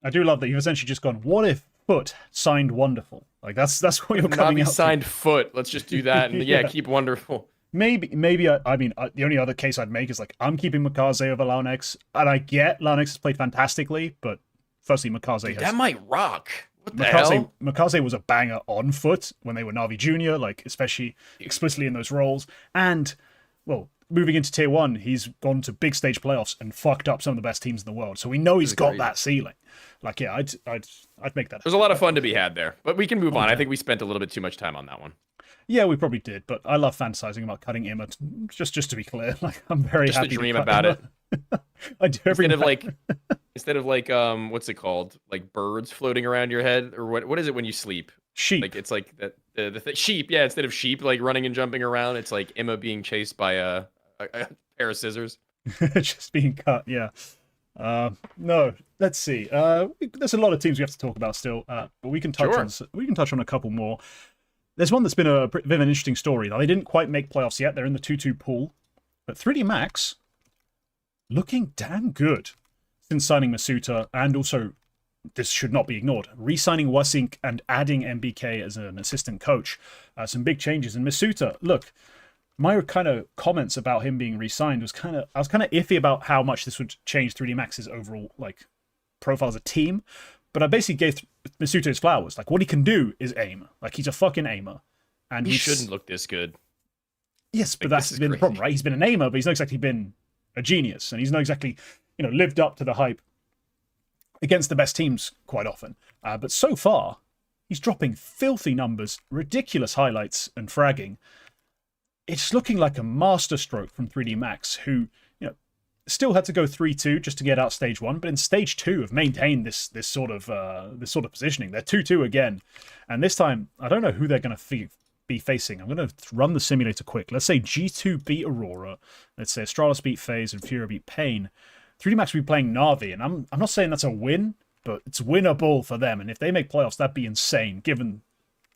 I do love that you've essentially just gone. What if Foot signed Wonderful? Like that's what you're coming out. Signed Foot. Let's just do that and yeah, keep Wonderful. Maybe. I mean, the only other case I'd make is like I'm keeping Makaze over Launex, and I get Launex has played fantastically, but firstly, Makaze has. That might rock. What the hell? Makaze was a banger on Foot when they were Navi Junior, like especially explicitly in those roles. And well, moving into Tier 1, he's gone to big stage playoffs and fucked up some of the best teams in the world. So we know he's got that ceiling. Like, yeah, I'd make that. There's a lot of fun to be had there, but we can move on. I think we spent a little bit too much time on that one. Yeah, we probably did, but I love fantasizing about cutting Ima. Just to be clear, like I'm very happy to dream cut about Ima. it. I do every instead of like what's it called? Like birds floating around your head, or what is it when you sleep? Sheep. Like it's like the sheep. Yeah, instead of sheep like running and jumping around, it's like Ima being chased by a pair of scissors. Just being cut. Yeah. No, let's see. There's a lot of teams we have to talk about still, but we can touch on a couple more. There's one that's been a bit of an interesting story. Now, they didn't quite make playoffs yet. They're in the 2-2 pool. But 3D Max, looking damn good since signing Masuta, and also, this should not be ignored, re-signing Wasink and adding MBK as an assistant coach. Some big changes. And Masuta, look, my kind of comments about him being re-signed was I was kind of iffy about how much this would change 3D Max's overall like profile as a team. But I basically gave Masuta his flowers. Like, what he can do is aim. Like, he's a fucking aimer. And he shouldn't look this good. Yes, but that's been the problem, right? He's been an aimer, but he's not exactly been a genius. And he's not exactly, lived up to the hype against the best teams quite often. But so far, he's dropping filthy numbers, ridiculous highlights, and fragging. It's looking like a masterstroke from 3D Max, who still had to go 3-2 just to get out stage 1, but in stage 2 have maintained this sort of positioning. They're 2-2 again, and this time I don't know who they're going to be facing. I'm going to run the simulator quick. Let's say G2 beat Aurora. Let's say Astralis beat FaZe and Fury beat Pain. 3D Max will be playing Navi, and I'm not saying that's a win, but it's winnable for them. And if they make playoffs, that'd be insane. Given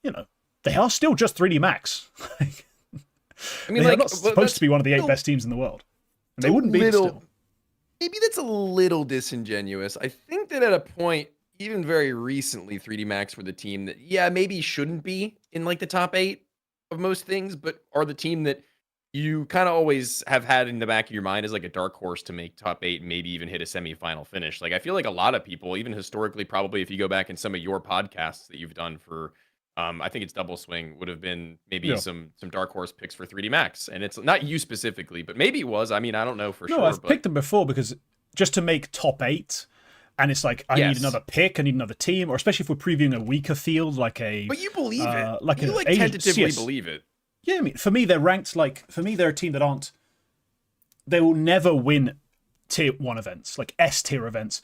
they are still just 3D Max. I mean, they're not supposed to be one of the 8 best teams in the world. They wouldn't be still. Maybe that's a little disingenuous. I think that at a point, even very recently, 3D Max were the team that, maybe shouldn't be in like the top 8 of most things, but are the team that you kind of always have had in the back of your mind as like a dark horse to make top 8 and maybe even hit a semifinal finish. Like I feel like a lot of people, even historically, probably if you go back in some of your podcasts that you've done for I think it's Double Swing would have been maybe some dark horse picks for 3D Max, and it's not you specifically, but maybe it was. I mean, I don't know for sure. No, I've picked them before because just to make top 8, and it's like I need another pick, I need another team, or especially if we're previewing a weaker field like a. But you believe it, like you an tentatively believe it. Yeah, I mean, for me, they're ranked like, for me, they're a team that aren't, they will never win tier 1 events, like S tier events,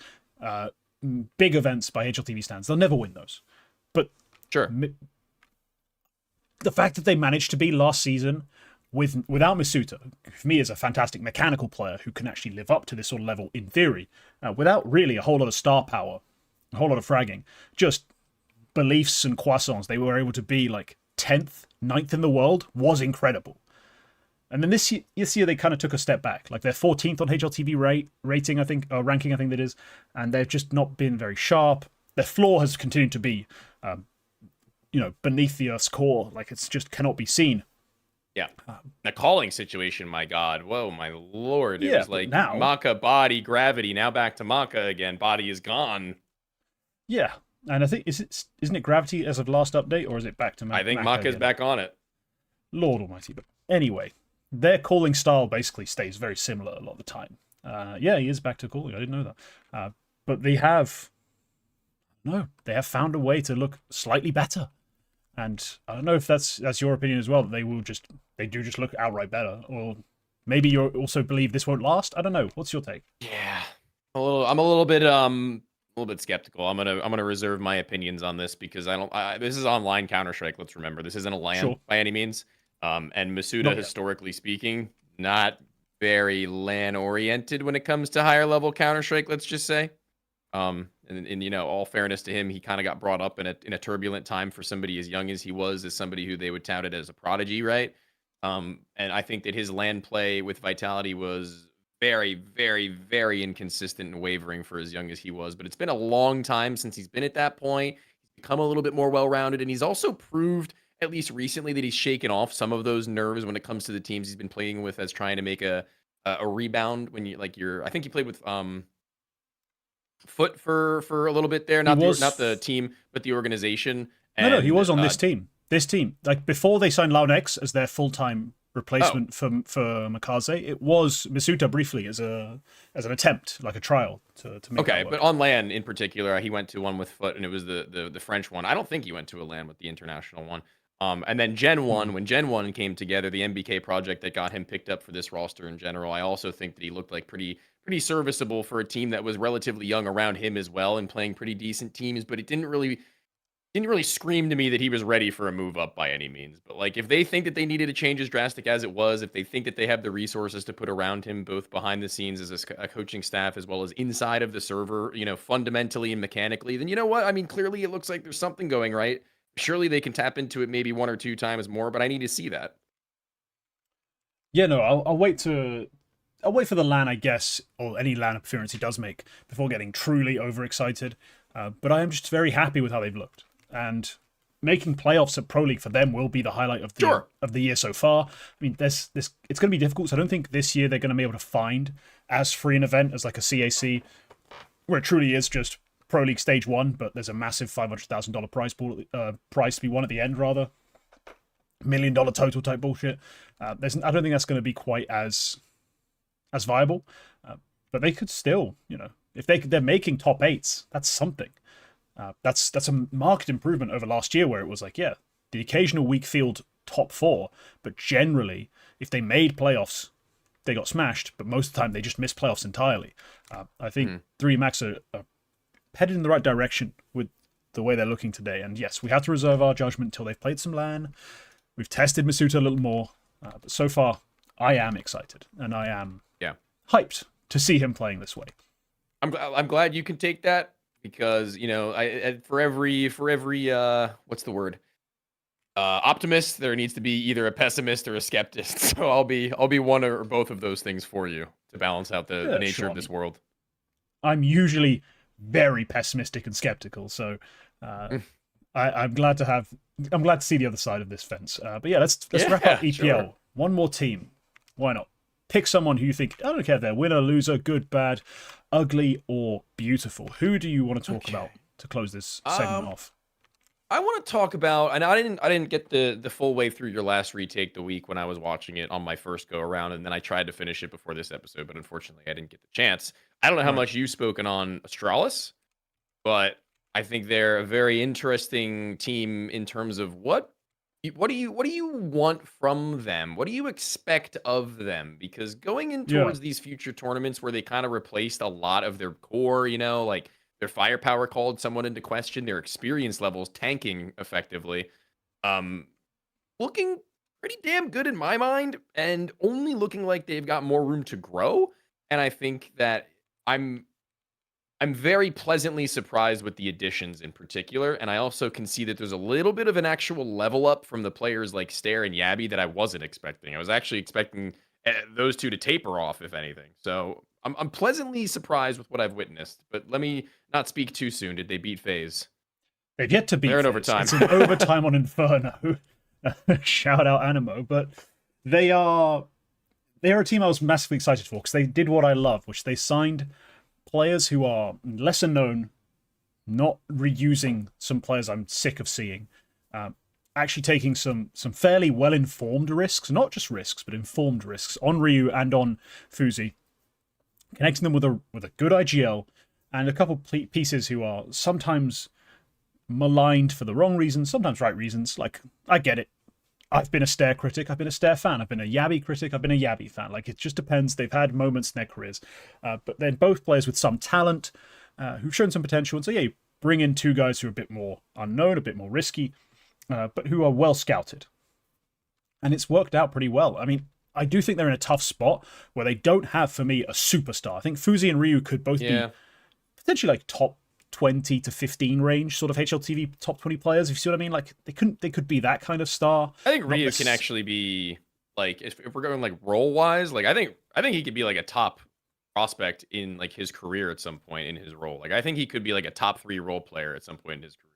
big events by HLTV stands. They'll never win those. But Sure. the fact that they managed to be last season without Masuta, for me, is a fantastic mechanical player who can actually live up to this sort of level in theory, without really a whole lot of star power, a whole lot of fragging, just beliefs and croissants. They were able to be like 10th, 9th in the world was incredible. And then this year they kind of took a step back. Like they're 14th on HLTV rating, I think, or ranking, I think that is, and they've just not been very sharp. Their floor has continued to be, beneath the Earth's core. Like it's just cannot be seen. Yeah. The calling situation, my God. Whoa, my Lord. It Yeah, was like now- Maka, body, gravity. Now back to Maka again. Body is gone. Yeah, and I think isn't it gravity as of last update, or is it back to I think Maka Maka's again? back on it. Lord Almighty. But anyway, their calling style basically stays very similar a lot of the time. Yeah, he is back to calling. I didn't know that. But they have found a way to look slightly better. And I don't know if that's your opinion as well, that they do just look outright better, or maybe you also believe this won't last. I don't know. What's your take? Yeah. I'm a little bit skeptical. I'm gonna reserve my opinions on this because this is online Counter-Strike. Let's remember, this isn't a LAN Sure. by any means. And Masuda, Not yet. historically speaking, not very LAN oriented when it comes to higher level Counter-Strike. Let's just say. And all fairness to him, he kind of got brought up in a turbulent time for somebody as young as he was, as somebody who they would tout it as a prodigy, right? And I think that his LAN play with Vitality was very, very, very inconsistent and wavering for as young as he was. But it's been a long time since he's been at that point. He's become a little bit more well-rounded, and he's also proved, at least recently, that he's shaken off some of those nerves when it comes to the teams he's been playing with, as trying to make a rebound when I think he played with Foot for a little bit there, not the team, but the organization. No, he was on this team. This team, like before they signed Launex as their full-time replacement for Makaze, it was Masuta briefly as an attempt, like a trial to make. Okay, but on LAN in particular, he went to one with Foot, and it was the French one. I don't think he went to a LAN with the international one. And then Gen 1, when Gen 1 came together, the MBK project that got him picked up for this roster in general, I also think that he looked like pretty serviceable for a team that was relatively young around him as well, and playing pretty decent teams, but it didn't really scream to me that he was ready for a move up by any means. But like, if they think that they needed a change as drastic as it was, if they think that they have the resources to put around him, both behind the scenes as a coaching staff as well as inside of the server, fundamentally and mechanically, then you know what? I mean, clearly it looks like there's something going right. Surely they can tap into it maybe 1 or 2 times more, but I need to see that. Yeah, no, I'll wait for the LAN, I guess, or any LAN appearance he does make before getting truly overexcited. But I am just very happy with how they've looked. And making playoffs at Pro League for them will be the highlight of the year so far. I mean, it's going to be difficult. So I don't think this year they're going to be able to find as free an event as like a CAC, where it truly is just Pro League Stage 1, but there's a massive $500,000 prize to be won at the end, rather. $1 million total type bullshit. I don't think that's going to be quite as viable. But they could still, if they're making top 8s, that's something. That's a marked improvement over last year, where it was like, yeah, the occasional weak field top 4, but generally, if they made playoffs, they got smashed, but most of the time they just missed playoffs entirely. I think 3 Max are headed in the right direction with the way they're looking today. And yes, we have to reserve our judgment until they've played some LAN. We've tested Masuta a little more, but so far, I am excited, and I am hyped to see him playing this way. I'm glad you can take that, because for every what's the word, optimist, there needs to be either a pessimist or a skeptic. So I'll be one or both of those things for you to balance out the nature of this world. I'm usually very pessimistic and skeptical, so I'm glad to see the other side of this fence. But yeah, let's wrap up EPL. Sure. One more team. Why not? Pick someone who you think, I don't care if they're winner, loser, good, bad, ugly, or beautiful. Who do you want to talk about to close this segment off? I want to talk about, and I didn't get the full way through your last retake the week when I was watching it on my first go around, and then I tried to finish it before this episode, but unfortunately I didn't get the chance. I don't know how much you've spoken on Astralis, but I think they're a very interesting team in terms of what what do you want from them? What do you expect of them? Because going in Yeah. towards these future tournaments where they kind of replaced a lot of their core, like their firepower called somewhat into question, their experience levels tanking effectively. Um, Looking pretty damn good in my mind, and only looking like they've got more room to grow. And I think that I'm I'm very pleasantly surprised with the additions in particular, and I also can see that there's a little bit of an actual level up from the players like Stair and Yabby that I wasn't expecting. I was actually expecting those two to taper off, if anything. So I'm pleasantly surprised with what I've witnessed. But let me not speak too soon. Did they beat FaZe? They've yet to beat They're in FaZe. overtime. It's in overtime on Inferno. Shout out Animo. But they are a team I was massively excited for because they did what I love, which they signed players who are lesser known, not reusing some players I'm sick of seeing. Actually taking some fairly well-informed risks, not just risks, but informed risks on Ryu and on Fuzi, connecting them with a good IGL and a couple pieces who are sometimes maligned for the wrong reasons, sometimes right reasons. Like, I get it. I've been a Stair critic, I've been a Stair fan, I've been a Yabby critic, I've been a Yabby fan. Like, it just depends. They've had moments in their careers. But they're both players with some talent, who've shown some potential. And so, yeah, you bring in two guys who are a bit more unknown, a bit more risky, but who are well scouted. And it's worked out pretty well. I mean, I do think they're in a tough spot where they don't have, for me, a superstar. I think Fuzi and Ryu could both be potentially like top 20 to 15 range sort of HLTV top 20 players, if you see what I mean. Like, they could be that kind of star. I think Ryu can actually be like, if we're going like role wise, like I think he could be like a top prospect in like his career at some point in his role. Like I think he could be like a top 3 role player at some point in his career.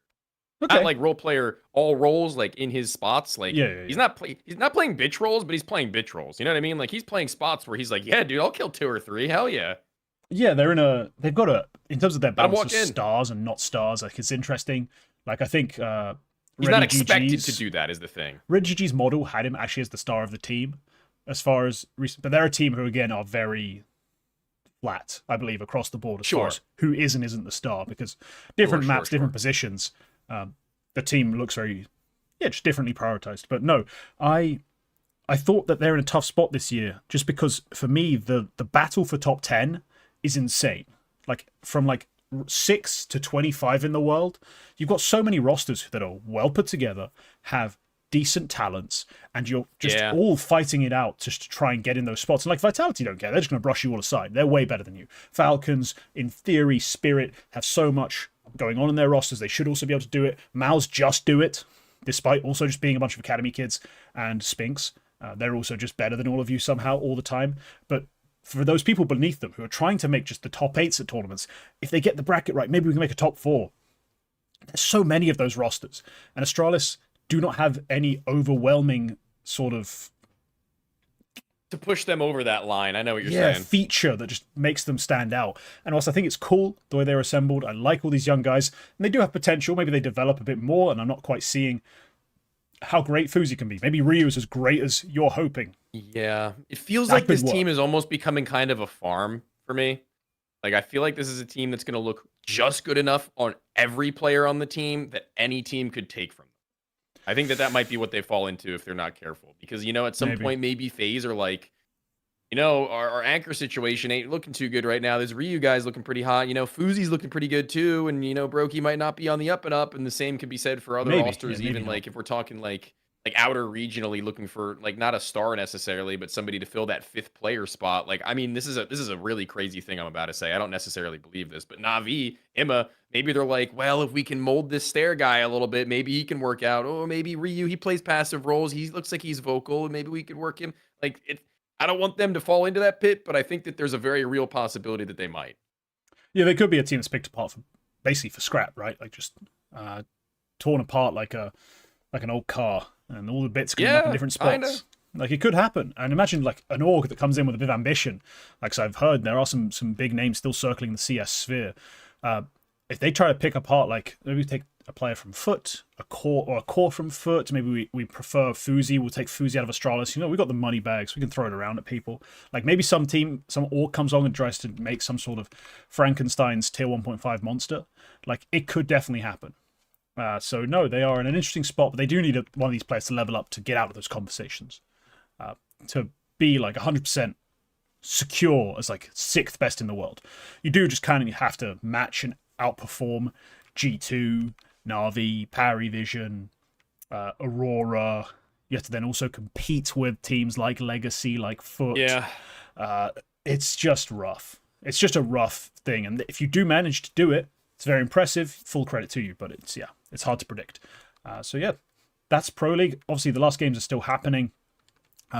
Okay. Not like role player all roles, like in his spots. Like Yeah. he's not playing bitch roles, but he's playing bitch roles. You know what I mean? Like he's playing spots where he's like, yeah, dude, I'll kill 2 or 3. Hell yeah. Yeah, they've got in terms of their balance of stars and not stars, like it's interesting. Like I think he's not expected to do that is the thing. Red GG's model had him actually as the star of the team as far as recent, but they're a team who again are very flat, I believe, across the board as far as who is and isn't the star, because different maps, different positions, the team looks very just differently prioritized. But no, I thought that they're in a tough spot this year just because for me the battle for top 10 is insane. Like from like 6 to 25 in the world, you've got so many rosters that are well put together, have decent talents, and you're just all fighting it out just to try and get in those spots. And like Vitality don't care. They're just going to brush you all aside. They're way better than you. Falcons, in theory, Spirit have so much going on in their rosters. They should also be able to do it. Maus just do it, despite also just being a bunch of academy kids. And Spinks, they're also just better than all of you somehow all the time. But for those people beneath them who are trying to make just the top 8s at tournaments, if they get the bracket right, maybe we can make a top 4. There's so many of those rosters. And Astralis do not have any overwhelming sort of to push them over that line. I know what you're saying. Feature that just makes them stand out. And also I think it's cool the way they're assembled. I like all these young guys. And they do have potential. Maybe they develop a bit more, and I'm not quite seeing how great Fuzi can be. Maybe Ryu is as great as you're hoping. Yeah. It feels like this team is almost becoming kind of a farm for me. Like, I feel like this is a team that's going to look just good enough on every player on the team that any team could take from them. I think that might be what they fall into if they're not careful. Because, at some point, maybe FaZe are like, our anchor situation ain't looking too good right now. There's Ryu guys looking pretty hot. Fuzi's looking pretty good too. And, Brokey might not be on the up and up. And the same can be said for other rosters, even like if we're talking like outer regionally looking for like not a star necessarily, but somebody to fill that 5th player spot. Like, I mean, this is a really crazy thing I'm about to say. I don't necessarily believe this, but Navi, Emma, maybe they're like, well, if we can mold this Stair guy a little bit, maybe he can work out. Oh, maybe Ryu, he plays passive roles. He looks like he's vocal. Maybe we could work him. Like I don't want them to fall into that pit, but I think that there's a very real possibility that they might. Yeah, they could be a team that's picked apart basically for scrap, right? Like just torn apart like an old car, and all the bits coming up in different spots. Kinda. Like it could happen. And imagine like an org that comes in with a bit of ambition. Like so I've heard there are some big names still circling the CS sphere. If they try to pick apart, like maybe take a player from Foot, a core from Foot, maybe we prefer Fuzi, we'll take Fuzi out of Astralis. We've got the money bags, we can throw it around at people. Like maybe some org comes on and tries to make some sort of Frankenstein's tier 1.5 monster. Like it could definitely happen. So no, they are in an interesting spot, but they do need one of these players to level up to get out of those conversations. To be like 100% secure as like 6th best in the world, you do just kind of have to match and outperform G2, NAVI, Parivision, Aurora. You have to then also compete with teams like Legacy, like Foot. Yeah. It's just rough. It's just a rough thing. And if you do manage to do it, it's very impressive. Full credit to you. But it's hard to predict. So yeah, that's Pro League. Obviously, the last games are still happening.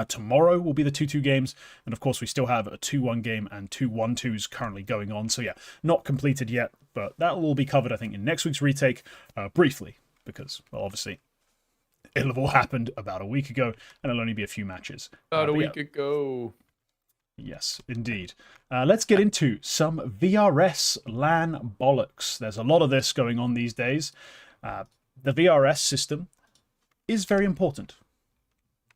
Tomorrow will be the 2-2 games. And of course, we still have a 2-1 game and 2 1-2s currently going on. So yeah, not completed yet. But that will all be covered, I think, in next week's retake briefly. Because, well, obviously, it'll have all happened about a week ago. And it'll only be a few matches. About a week ago. Yes, indeed. Let's get into some VRS LAN bollocks. There's a lot of this going on these days. The VRS system is very important.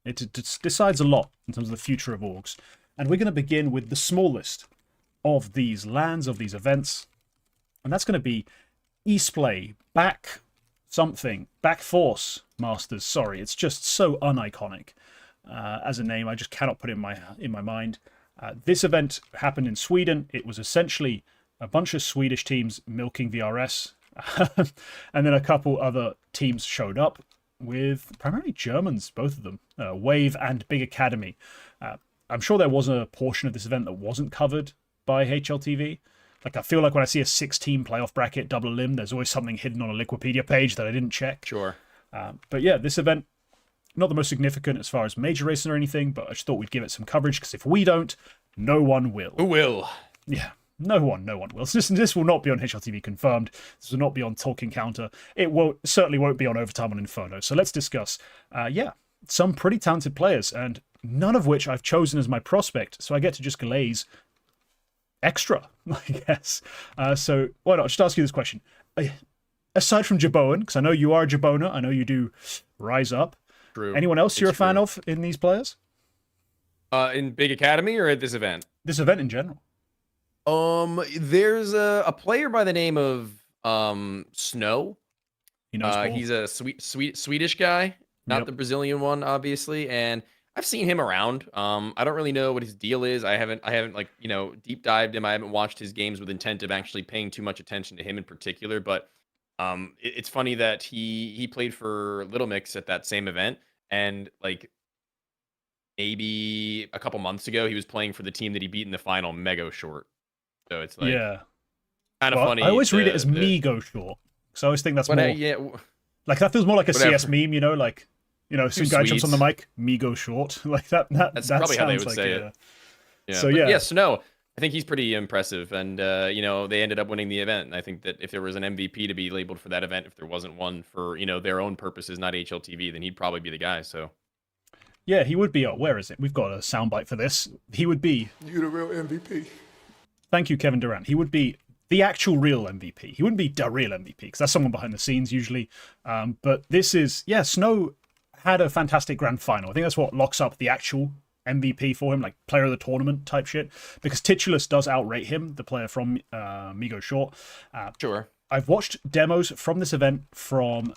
It decides a lot in terms of the future of orgs. And we're going to begin with the smallest of these LANs, of these events. And that's going to be ESPLAY, Back Force Masters. Sorry, it's just so uniconic as a name. I just cannot put it in my mind. This event happened in Sweden. It was essentially a bunch of Swedish teams milking VRS. And then a couple other teams showed up with primarily Germans, both of them, Wave and Big Academy. I'm sure there was a portion of this event that wasn't covered by HLTV. Like, I feel like when I see a 6-team playoff bracket double elim, there's always something hidden on a Liquipedia page that I didn't check. Sure. But yeah, this event, not the most significant as far as major racing or anything, but I just thought we'd give it some coverage, because if we don't, no one will. Who will? Yeah, no one will. This will not be on HLTV confirmed. This will not be on Talking Counter. It certainly won't be on Overtime on Inferno. So let's discuss, some pretty talented players, and none of which I've chosen as my prospect, so I get to just glaze extra, I guess. So why not just ask you this question. Aside from Jaboan, because I know you are a Jabona, I know you do rise up. True. Anyone else you're a fan of in these players? In Big Academy or at this event? This event in general. There's a player by the name of Snow. He knows he's a Swedish guy, not the Brazilian one, obviously, and I've seen him around. I don't really know what his deal is. I haven't like, deep dived him. I haven't watched his games with intent of actually paying too much attention to him in particular, but it's funny that he played for Little Mix at that same event, and like maybe a couple months ago he was playing for the team that he beat in the final, Mego Short. So it's like kind of funny. I always read it as Mego Short, because I always think that's more like, that feels more like a CS meme, like some guy jumps on the mic, Mego Short, like that probably how they would say it. Yeah. So Snow, I think he's pretty impressive, and they ended up winning the event. And I think that if there was an MVP to be labeled for that event, if there wasn't one for their own purposes, not HLTV, then he'd probably be the guy. So yeah, he would be. Where is it? We've got a soundbite for this. He would be. You the real MVP. Thank you, Kevin Durant. He would be the actual real MVP. He wouldn't be the real MVP, because that's someone behind the scenes usually. But this is, Snow had a fantastic grand final. I think that's what locks up the actual MVP for him, like player of the tournament type shit, because Titulus does outrate him, the player from Mego Short. Sure. I've watched demos from this event from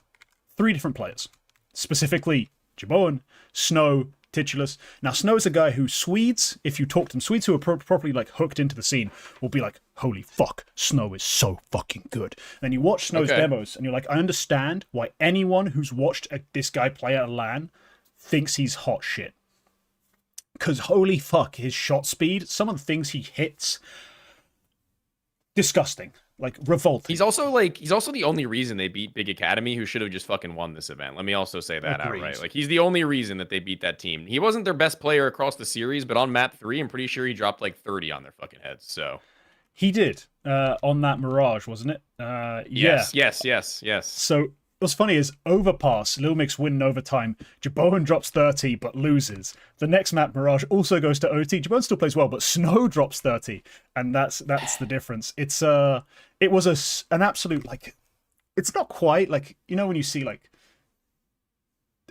3 different players, specifically Jaboan, Snow, Titulus. Now, Snow is a guy who Swedes, if you talk to them, Swedes who are properly like hooked into the scene, will be like, holy fuck, Snow is so fucking good. And you watch Snow's demos, and you're like, I understand why anyone who's watched this guy play at a LAN thinks he's hot shit. Because holy fuck, his shot speed, some of the things he hits, disgusting. Like, revolting. He's also the only reason they beat Big Academy, who should have just fucking won this event. Let me also say that outright. Like, he's the only reason that they beat that team. He wasn't their best player across the series, but on map 3, I'm pretty sure he dropped like 30 on their fucking heads. So he did on that Mirage, wasn't it? Yes. So what's funny is Overpass, Lil Mix win in overtime. Jaboan drops 30 but loses. The next map, Mirage, also goes to OT. Jaboan still plays well, but Snow drops 30, and that's the difference. It was an absolute, like, it's not quite like, when you see like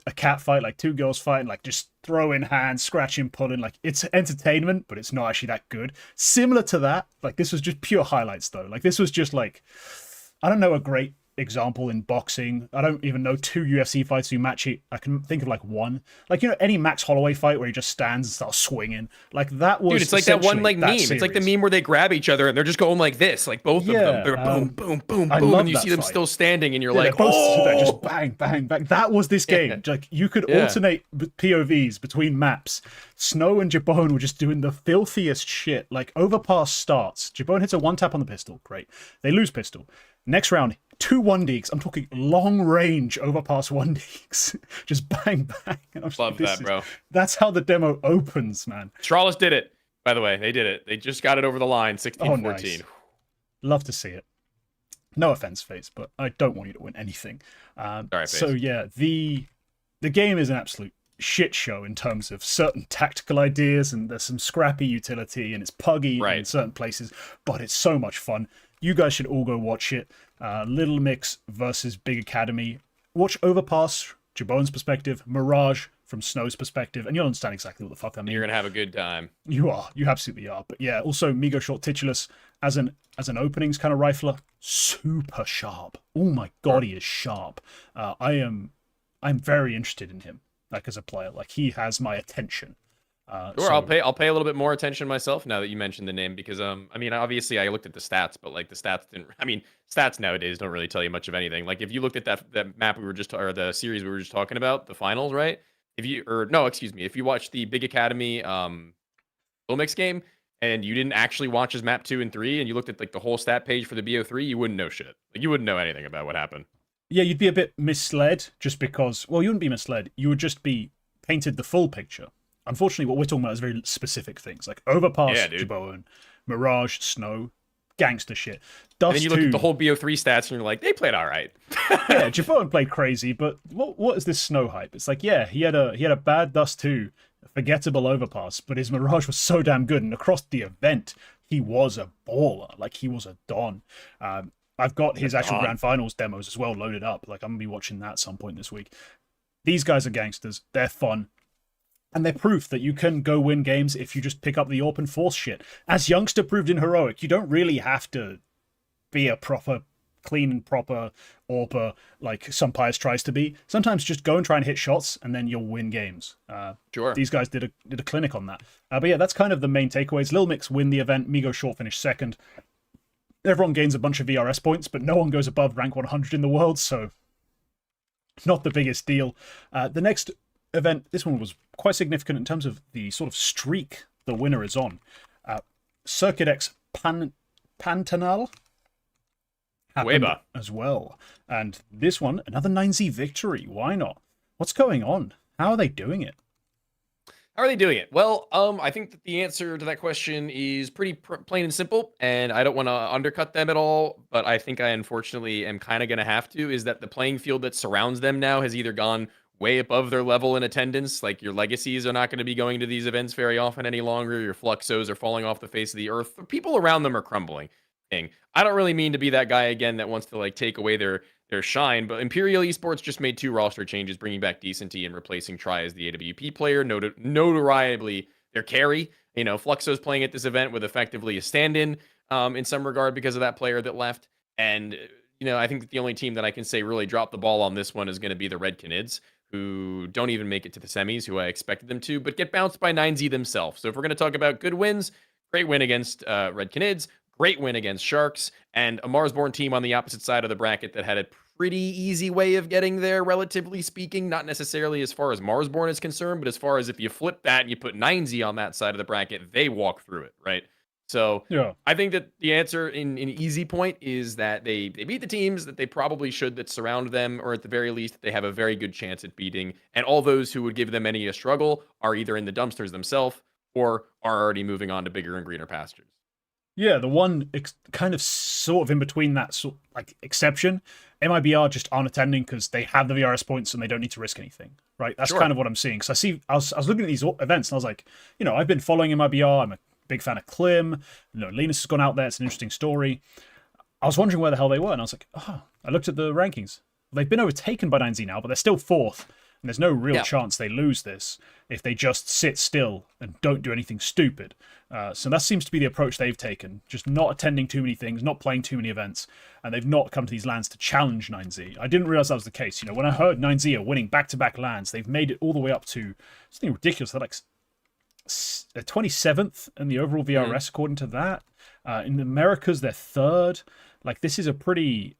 a cat fight, like 2 girls fighting, like just throwing hands, scratching, pulling, like it's entertainment, but it's not actually that good. Similar to that, like this was just pure highlights though. Like this was just like, I don't know, a great example in boxing. I don't even know 2 UFC fights who match it. I can think of like one. Like, you know, any Max Holloway fight where he just stands and starts swinging. Like that was. Dude, it's like that one like meme. Series. It's like the meme where they grab each other and they're just going like this, like both of them. They're boom, boom, boom, boom, and you see them still standing, and you're like, they're just bang, bang, bang. That was this game. Like you could alternate POVs between maps. Snow and Jabone were just doing the filthiest shit. Like overpass starts. Jabone hits a 1-tap on the pistol. Great. They lose pistol. Next round, 2 1-deeks. I'm talking long range overpass 1-deeks. Just bang, bang. And I'm love that, bro. That's how the demo opens, man. Strawless did it. By the way, they did it. They just got it over the line, 16-14. Nice. Love to see it. No offense, FaZe, but I don't want you to win anything. Sorry, so yeah, the game is an absolute shit show in terms of certain tactical ideas, and there's some scrappy utility, and it's puggy in certain places, but it's so much fun. You guys should all go watch it. Little Mix versus Big Academy. Watch Overpass, Jabone's perspective, Mirage from Snow's perspective, and you'll understand exactly what the fuck I mean. You're gonna have a good time. You are. You absolutely are. But yeah, also Migo Short Titulus as an openings kind of rifler, super sharp. Oh my god, he is sharp. I'm very interested in him, like as a player. Like he has my attention. Sure, I'll pay a little bit more attention myself now that you mentioned the name, because I mean, obviously I looked at the stats, but like the stats didn't. I mean, stats nowadays don't really tell you much of anything. Like if you looked at that map we were just, or the series we were just talking about, the finals, right? If you if you watched the Big Academy Little Mix game and you didn't actually watch his map 2 and 3, and you looked at like the whole stat page for the BO3, you wouldn't know shit. Like you wouldn't know anything about what happened. Yeah, you'd be a bit misled just because. Well, you wouldn't be misled. You would just be painted the full picture. Unfortunately, what we're talking about is very specific things, like Overpass, Jabone, Mirage, Snow, gangster shit. Dust and then you look at the whole BO3 stats and you're like, they played all right. Yeah, Jabone played crazy, but what is this Snow hype? It's like, yeah, he had a bad Dust 2, a forgettable Overpass, but his Mirage was so damn good, and across the event, he was a baller. Like, he was a don. I've got his actual Grand Finals demos as well loaded up. Like, I'm going to be watching that at some point this week. These guys are gangsters. They're fun. And they're proof that you can go win games if you just pick up the AWP and force shit. As Youngster proved in Heroic, you don't really have to be a proper, clean and proper AWPer like some Pius tries to be. Sometimes just go and try and hit shots, and then you'll win games. Sure. These guys did a clinic on that. But yeah, that's kind of the main takeaways. Lil Mix win the event. Migo Short finished second. Everyone gains a bunch of VRS points, but no one goes above rank 100 in the world, so not the biggest deal. The next event, this one was quite significant in terms of the sort of streak the winner is on. Circuit X Pantanal happened as well. And this one, another 9Z victory. Why not? What's going on? How are they doing it? How are they doing it? Well, I think that the answer to that question is pretty plain and simple, and I don't want to undercut them at all, but I think I unfortunately am kind of going to have to, is that the playing field that surrounds them now has either gone way above their level in attendance. Like your legacies are not going to be going to these events very often any longer. Your Fluxos are falling off the face of the earth. The people around them are crumbling. I don't really mean to be that guy again that wants to like take away their shine, but Imperial Esports just made 2 roster changes, bringing back Decenty and replacing Try as the AWP player. Notoriably their carry. You know, Fluxo's playing at this event with effectively a stand-in in some regard because of that player that left. And you know, I think that the only team that I can say really dropped the ball on this one is going to be the Red Canids, who don't even make it to the semis, who I expected them to, but get bounced by 9Z themselves. So if we're going to talk about good wins, great win against Red Canids, great win against Sharks, and a Marsborn team on the opposite side of the bracket that had a pretty easy way of getting there, relatively speaking. Not necessarily as far as Marsborn is concerned, but as far as if you flip that and you put 9Z on that side of the bracket, they walk through it, right? So yeah, I think that the answer in easy point is that they beat the teams that they probably should, that surround them, or at the very least, they have a very good chance at beating. And all those who would give them any a struggle are either in the dumpsters themselves or are already moving on to bigger and greener pastures. Yeah, the one kind of sort of in between that sort like exception, MIBR just aren't attending because they have the VRS points and they don't need to risk anything, right? That's kind of what I'm seeing. Because I was looking at these events and I was like, you know, I've been following MIBR. I'm a big fan of Klim. You know, Linus has gone out there. It's an interesting story. I was wondering where the hell they were, and I was like, oh, I looked at the rankings. They've been overtaken by 9Z now, but they're still 4th. And there's no real Yeah. chance they lose this if they just sit still and don't do anything stupid. So that seems to be the approach they've taken, just not attending too many things, not playing too many events, and they've not come to these LANs to challenge 9Z. I didn't realize that was the case. You know, when I heard 9Z are winning back-to-back LANs, they've made it all the way up to something ridiculous. They're like 27th in the overall VRS according to that. In the Americas, they're 3rd. Like, this is a pretty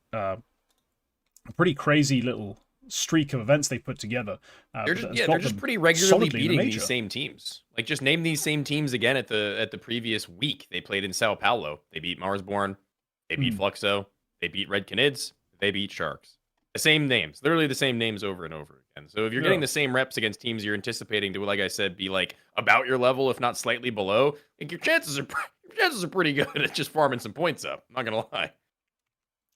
crazy little streak of events they put together. They're just pretty regularly beating these same teams. Like, just name these same teams again at the previous week. They played in Sao Paulo. They beat Marsborn. They beat Fluxo. They beat Red Canids. They beat Sharks. The same names, literally the same names over and over again. So if you're getting the same reps against teams you're anticipating to, like I said, be like about your level, if not slightly below, like your chances are pretty good at just farming some points up. I'm not gonna lie.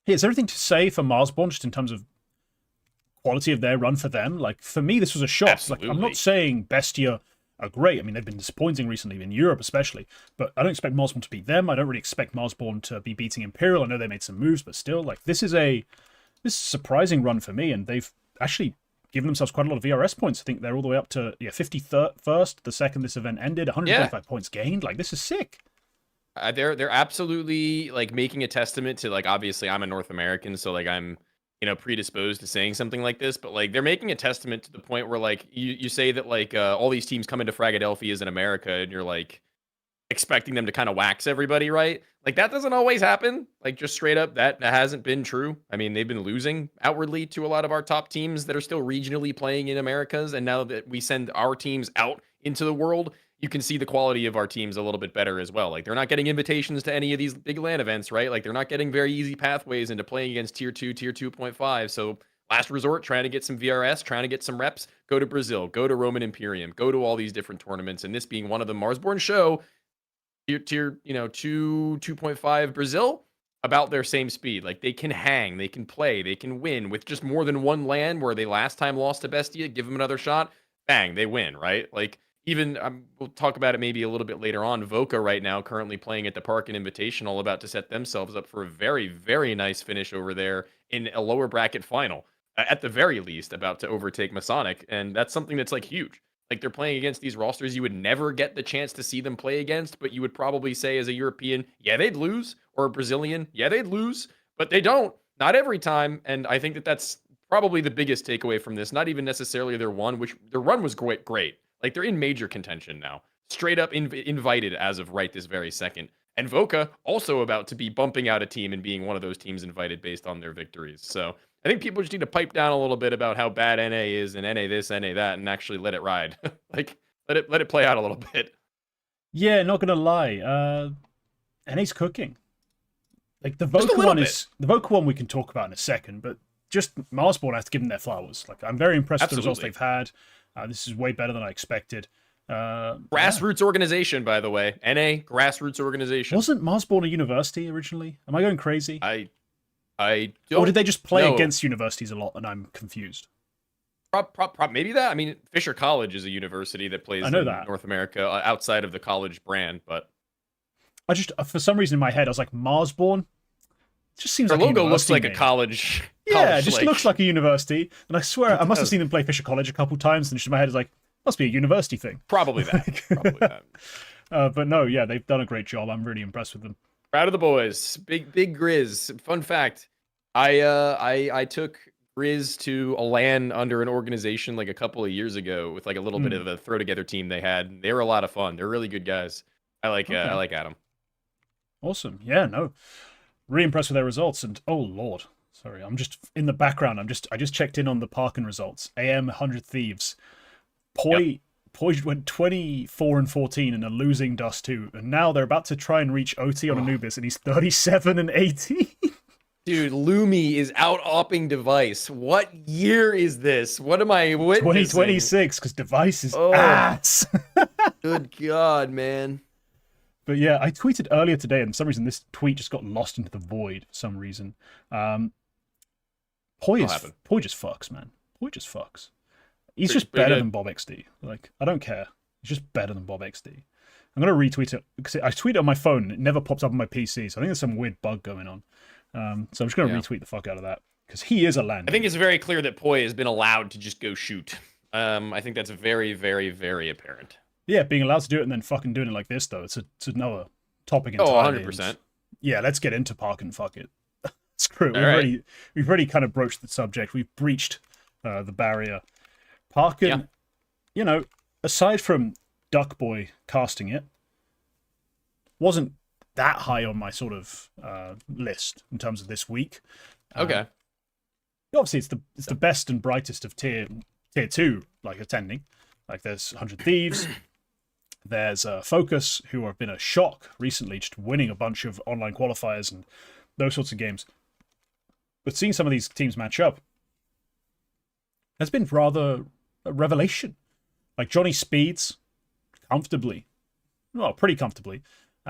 Hey, is there anything to say for Marsborn just in terms of quality of their run for them? Like, for me, this was a shock. Absolutely. Like, I'm not saying Bestia are great. I mean, they've been disappointing recently, in Europe especially, but I don't expect Marsborn to beat them. I don't really expect Marsborn to be beating Imperial. I know they made some moves, but still, like, this is a surprising run for me, and they've actually given themselves quite a lot of VRS points. I think they're all the way up to 51st the second this event ended, 125 points gained. Like, this is sick. They're absolutely like making a testament to, like, obviously I'm a North American, so like I'm, you know, predisposed to saying something like this, but like they're making a testament to the point where like you say that like all these teams come into Fragadelphia's in America and you're like expecting them to kind of wax everybody, right? Like that doesn't always happen. Like just straight up, that hasn't been true. I mean, they've been losing outwardly to a lot of our top teams that are still regionally playing in Americas, and now that we send our teams out into the world, you can see the quality of our teams a little bit better as well. Like they're not getting invitations to any of these big LAN events, right? Like they're not getting very easy pathways into playing against tier 2, tier 2.5. So last resort, trying to get some VRS, trying to get some reps, go to Brazil, go to Roman Imperium, go to all these different tournaments. And this being one of them, Marsborn show tier 2, 2.5 Brazil, about their same speed. Like they can hang, they can play, they can win with just more than one LAN where they last time lost to Bestia, give them another shot, bang, they win, right? Like, even we'll talk about it maybe a little bit later on. Voca right now currently playing at the Parken Invitational, about to set themselves up for a very, very nice finish over there in a lower bracket final. At the very least, about to overtake Masonic, and that's something that's like huge. Like they're playing against these rosters you would never get the chance to see them play against, but you would probably say as a European, yeah, they'd lose, or a Brazilian, yeah, they'd lose, but they don't. Not every time, and I think that that's probably the biggest takeaway from this. Not even necessarily their run was great. Like, they're in major contention now. Straight up invited as of right this very second. And Voca also about to be bumping out a team and being one of those teams invited based on their victories. So I think people just need to pipe down a little bit about how bad NA is and NA this, NA that, and actually let it ride. Like, let it play out a little bit. Yeah, not gonna lie. NA's cooking. Like the Voca one we can talk about in a second, but just Marsborn has to give them their flowers. Like, I'm very impressed with the results they've had. This is way better than I expected. Grassroots organization, by the way. NA, grassroots organization. Wasn't Marsborn a university originally? Am I going crazy? I don't. Or did they just play against universities a lot and I'm confused? Maybe that. I mean, Fisher College is a university that plays in North America outside of the college brand, but I just, for some reason in my head, I was like, Marsborn? It just seems their like logo a looks like name. a college. Yeah, it just looks like a university. And I swear, I must have seen them play Fisher College a couple times, and just in my head is like, must be a university thing. Probably that. But no, yeah, they've done a great job. I'm really impressed with them. Proud of the boys. Big Grizz. Fun fact: I took Grizz to a LAN under an organization like a couple of years ago with like a little bit of a throw together team they had. They were a lot of fun. They're really good guys. I like Adam. Awesome. Yeah, no. Really impressed with their results, and oh lord, sorry, I'm just in the background. I just checked in on the Parken results. AM 100 Thieves. Poi went 24-14 in a losing Dust 2, and now they're about to try and reach OT on Anubis, and he's 37-18. Dude, Lumi is out opping Device. What year is this? What am I witnessing? 2026, because Device is ass. Good God, man. But yeah, I tweeted earlier today, and for some reason this tweet just got lost into the void for some reason. Poi just fucks, man. Poi just fucks. He's just better than Bob XD. Like, I don't care. He's just better than Bob XD. I'm going to retweet it, because I tweet it on my phone, and it never pops up on my PC, so I think there's some weird bug going on. So I'm just going to retweet the fuck out of that, because he is a land. I think it's very clear that Poi has been allowed to just go shoot. I think that's very, very, very apparent. Yeah, being allowed to do it and then fucking doing it like this though, it's another topic Oh, entirely. And 100%. yeah, let's get into Parken. Fuck it. Screw it. All right. We've already kind of broached the subject. We've breached the barrier. Yeah. Parken, you know, aside from Duck Boy casting it, wasn't that high on my sort of list in terms of this week. Okay. Obviously, it's the best and brightest of tier two, like attending. Like there's 100 Thieves. There's Focus, who have been a shock recently, just winning a bunch of online qualifiers and those sorts of games. But seeing some of these teams match up has been rather a revelation. Like Johnny Speeds, comfortably, well, pretty comfortably.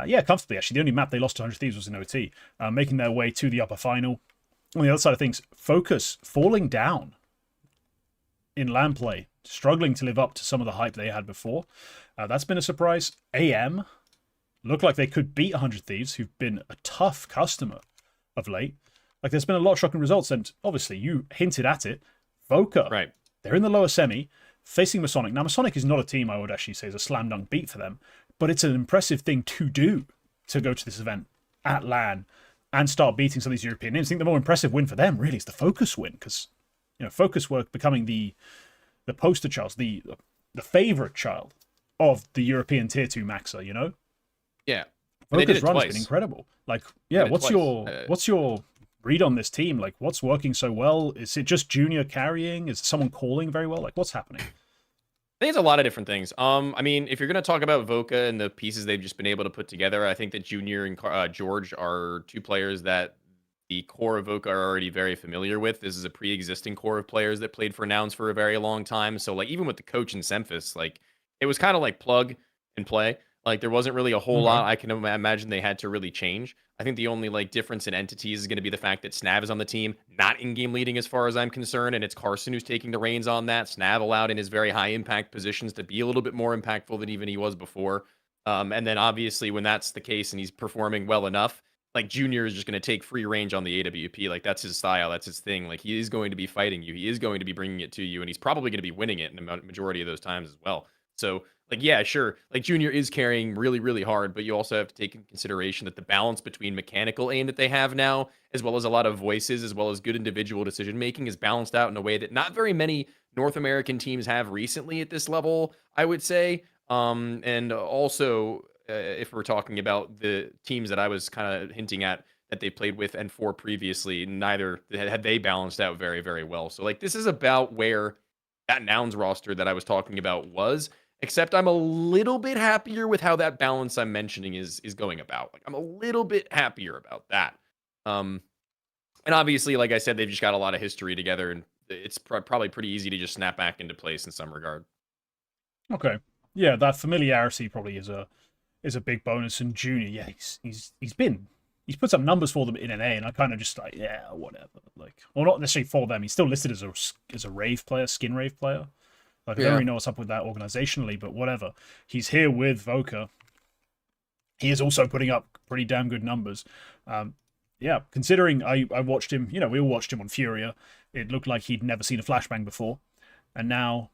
Yeah, comfortably, actually. The only map they lost to 100 Thieves was in OT, making their way to the upper final. On the other side of things, Focus falling down in LAN play, struggling to live up to some of the hype they had before. That's been a surprise. AM look like they could beat 100 Thieves, who've been a tough customer of late. Like, there's been a lot of shocking results, and obviously, you hinted at it. Voka, Right. they're in the lower semi, facing Masonic. Now, Masonic is not a team I would actually say is a slam dunk beat for them, but it's an impressive thing to do to go to this event at LAN and start beating some of these European names. I think the more impressive win for them really is the Focus win, because Focus were becoming the poster child, the favorite child of the European tier 2 maxer, Yeah. And they did Focus it run has twice. been incredible. Like, They yeah, did it what's twice. your read on this team? Like, what's working so well? Is it just Junior carrying? Is someone calling very well? Like, what's happening? I think it's a lot of different things. I mean, if you're going to talk about Voca and the pieces they've just been able to put together, I think that Junior and George are two players that the core of Voca are already very familiar with. This is a pre-existing core of players that played for Nouns for a very long time. So, like, even with the coach in Semphis, like, it was kind of like plug and play. Like, there wasn't really a whole Okay. lot I can imagine they had to really change. I think the only like difference in entities is going to be the fact that Snav is on the team, not in-game leading as far as I'm concerned, and it's Carson who's taking the reins on that. Snav allowed in his very high impact positions to be a little bit more impactful than even he was before. And then obviously when that's the case and he's performing well enough, like Junior is just going to take free range on the AWP. Like that's his style, that's his thing. Like he is going to be fighting you, he is going to be bringing it to you, and he's probably going to be winning it in the majority of those times as well. So like, yeah, sure. Like Junior is carrying really, really hard, but you also have to take in consideration that the balance between mechanical aim that they have now, as well as a lot of voices, as well as good individual decision making, is balanced out in a way that not very many North American teams have recently at this level, I would say. And also, if we're talking about the teams that I was kind of hinting at that they played with and for previously, neither had they balanced out very, very well. So, like, this is about where that Nouns roster that I was talking about was. Except I'm a little bit happier with how that balance I'm mentioning is going about. Like I'm a little bit happier about that. Um, and obviously, like I said, they've just got a lot of history together, and it's probably pretty easy to just snap back into place in some regard. Okay. Yeah, that familiarity probably is a big bonus. And Junior, yeah, he's put some numbers for them in NA, and I kind of just like, yeah, whatever. Like, well, not necessarily for them. He's still listed as a rave player, skin rave player. Like, I don't really know what's up with that organizationally, but whatever. He's here with Voca. He is also putting up pretty damn good numbers. Yeah, considering I watched him, we all watched him on Furia. It looked like he'd never seen a flashbang before. And now,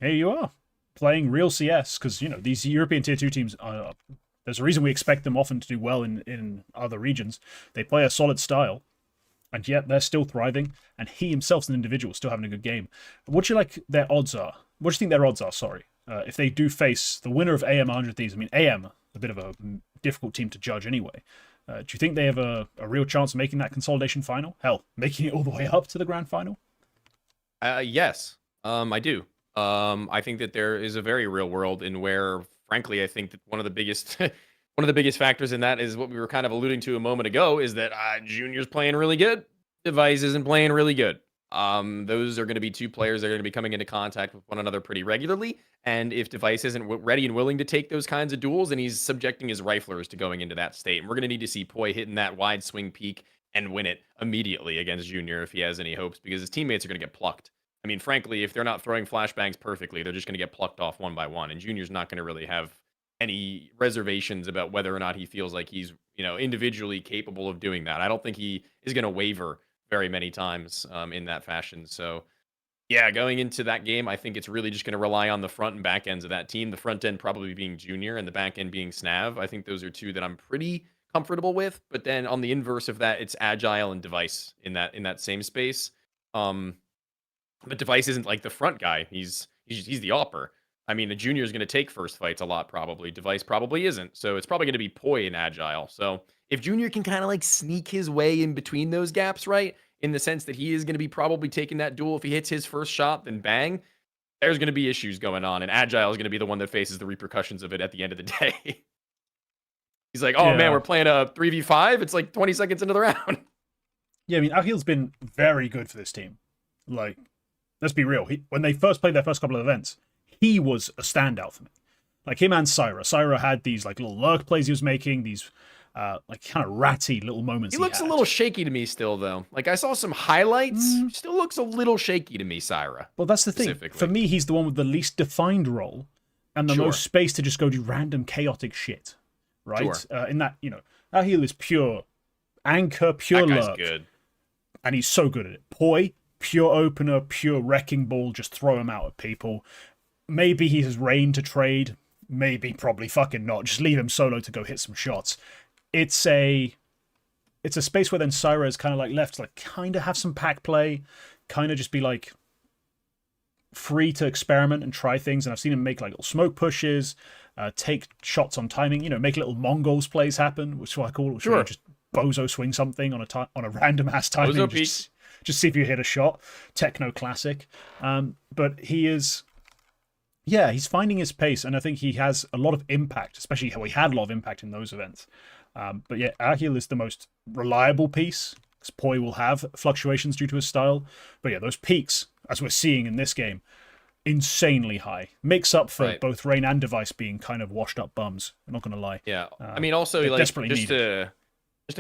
here you are, playing real CS, because, these European Tier 2 teams, there's a reason we expect them often to do well in other regions. They play a solid style, and yet they're still thriving, and he himself's an individual still having a good game. What do you like their odds are? What do you think their odds are, sorry, if they do face the winner of AM 100 Thieves? I mean, AM, a bit of a difficult team to judge anyway. Do you think they have a real chance of making that consolidation final? Hell, making it all the way up to the grand final? Yes, I do. I think that there is a very real world in where, frankly, I think that one of the biggest one of the biggest factors in that is what we were kind of alluding to a moment ago, is that Junior's playing really good, Device isn't playing really good. Those are going to be two players that are going to be coming into contact with one another pretty regularly, and if Device isn't ready and willing to take those kinds of duels, then he's subjecting his riflers to going into that state. And we're going to need to see Poi hitting that wide swing peak and win it immediately against Junior if he has any hopes, because his teammates are going to get plucked. I mean, frankly, if they're not throwing flashbangs perfectly, they're just going to get plucked off one by one. And Junior's not going to really have any reservations about whether or not he feels like he's, individually capable of doing that. I don't think he is going to waver very many times in that fashion. So Yeah, going into that game, I think it's really just going to rely on the front and back ends of that team. The front end probably being Junior and the back end being Snav. I think those are two that I'm pretty comfortable with. But then on the inverse of that, it's Agile and Device in that same space. Um, but Device isn't like the front guy. He's the upper. I mean, a Junior is going to take first fights a lot probably. Device probably isn't. So it's probably going to be Poi and Agile. So if Junior can kind of like sneak his way in between those gaps, right? In the sense that he is going to be probably taking that duel. If he hits his first shot, then bang, there's going to be issues going on. And Agile is going to be the one that faces the repercussions of it at the end of the day. He's like, oh man, we're playing a 3v5. It's like 20 seconds into the round. Yeah, I mean, Ahil's been very good for this team. Like, let's be real. When they first played their first couple of events, he was a standout for me. Like him and Syra. Syra had these like little lurk plays he was making, these like kind of ratty little moments. He looks a little shaky to me still, though. Like I saw some highlights. Still looks a little shaky to me, Syra. Well, that's the thing. For me, he's the one with the least defined role and the most space to just go do random chaotic shit. Right? In that, Ahil is pure anchor, pure that guy's lurk. Good. And he's so good at it. Poi, pure opener, pure wrecking ball, just throw him out at people. Maybe he has rain to trade. Maybe, probably fucking not. Just leave him solo to go hit some shots. It's a space where then Syra is kind of like left to like kind of have some pack play, kind of just be like free to experiment and try things. And I've seen him make like little smoke pushes, take shots on timing, make little Mongols plays happen, which is what I call it. Just bozo swing something on a random ass timing. Just see if you hit a shot. Techno classic. But he is... Yeah, he's finding his pace, and I think he has a lot of impact, especially how he had a lot of impact in those events. But yeah, Ahil is the most reliable piece, because Poi will have fluctuations due to his style. But yeah, those peaks, as we're seeing in this game, insanely high. Makes up for both Rain and Device being kind of washed up bums. I'm not going to lie. Yeah, I mean, also like just to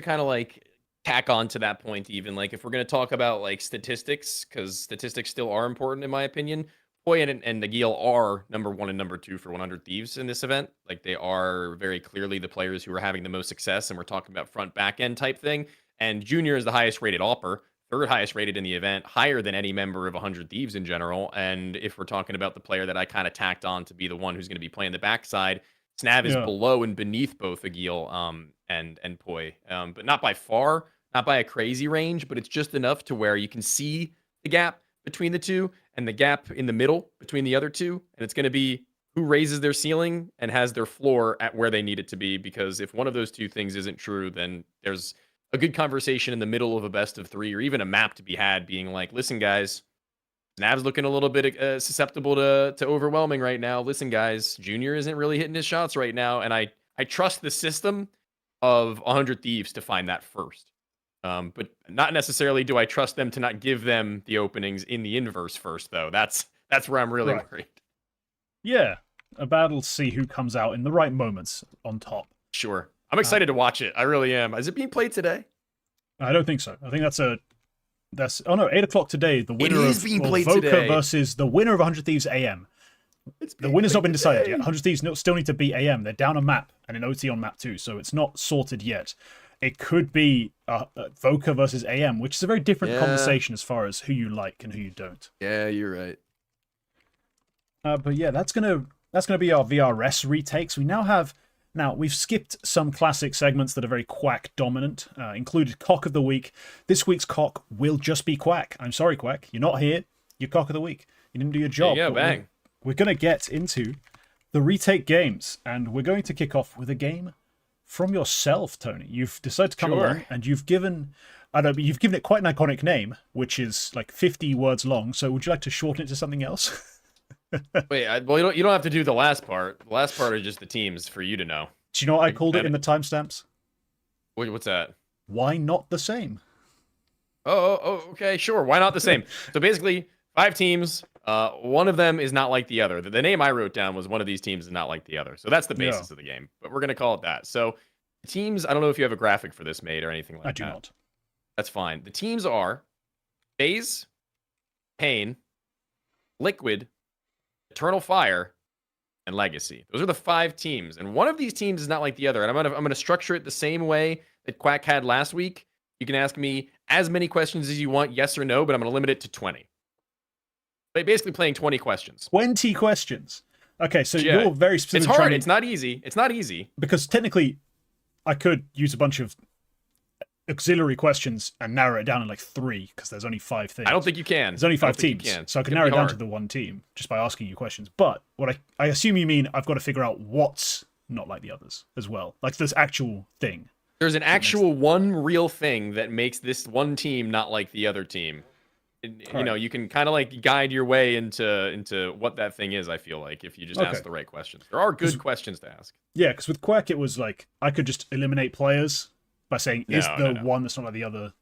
kind of like tack on to that point, even like if we're going to talk about like statistics, because statistics still are important in my opinion. Poi and Nagil are number 1 and number 2 for 100 Thieves in this event. Like they are very clearly the players who are having the most success, and we're talking about front back end type thing. And Junior is the highest rated AWPer, 3rd highest rated in the event, higher than any member of 100 Thieves in general. And if we're talking about the player that I kind of tacked on to be the one who's going to be playing the backside, Snav is below and beneath both Nagil and Poi, but not by far, not by a crazy range, but it's just enough to where you can see the gap between the two and the gap in the middle between the other two. And it's going to be who raises their ceiling and has their floor at where they need it to be. Because if one of those two things isn't true, then there's a good conversation in the middle of a best of 3 or even a map to be had being like, listen, guys, Snav's looking a little bit susceptible to overwhelming right now. Listen, guys, Junior isn't really hitting his shots right now. And I trust the system of 100 Thieves to find that first. But not necessarily do I trust them to not give them the openings in the inverse first, though. That's where I'm really worried. Yeah, a battle to see who comes out in the right moments on top. Sure. I'm excited to watch it. I really am. Is it being played today? I don't think so. I think that's oh no, 8 o'clock today. The winner of Voka versus the winner of 100 Thieves AM. The winner's not been decided yet. 100 Thieves still need to beat AM. They're down a map and an OT on map 2, so it's not sorted yet. It could be Voka versus AM, which is a very different conversation as far as who you like and who you don't. Yeah, you're right. But yeah, that's gonna be our VRS retakes. We've skipped some classic segments that are very Quack dominant, included Cock of the Week. This week's Cock will just be Quack. I'm sorry, Quack. You're not here. You're Cock of the Week. You didn't do your job. Yeah, bang. We're going to get into the retake games, and we're going to kick off with a game from yourself, Tony. You've decided to come along, and you've given it quite an iconic name, which is like 50 words long. So would you like to shorten it to something else? Wait, well, you don't have to do the last part. The last part are just the teams for you to know. Do you know what I called it in the timestamps? What's that? Why not the same? Oh, okay, sure. Why not the same? So basically, 5 teams. One of them is not like the other. The name I wrote down was one of these teams is not like the other. So that's the basis of the game. But we're going to call it that. So the teams, I don't know if you have a graphic for this made or anything like that. I do not. That's fine. The teams are FaZe, Pain, Liquid, Eternal Fire, and Legacy. Those are the 5 teams. And one of these teams is not like the other. And I'm gonna structure it the same way that Quack had last week. You can ask me as many questions as you want, yes or no, but I'm going to limit it to 20. Basically playing 20 questions. 20 questions. Okay, so Yeah. you're very specific. It's hard. It's not easy. It's not easy. Because technically, I could use a bunch of auxiliary questions and narrow it down in like 3, because there's only 5 things. I don't think you can. There's only 5 teams, so I can narrow it down to the one team just by asking you questions. But what I assume you mean I've got to figure out what's not like the others as well. Like this actual thing. There's an actual one real thing that makes this one team not like the other team. You know, you can kind of like guide your way into what that thing is, I feel like, if you just ask the right questions. There are good questions to ask. Yeah, because with Quack, it was like I could just eliminate players by saying, is the one that's not like the other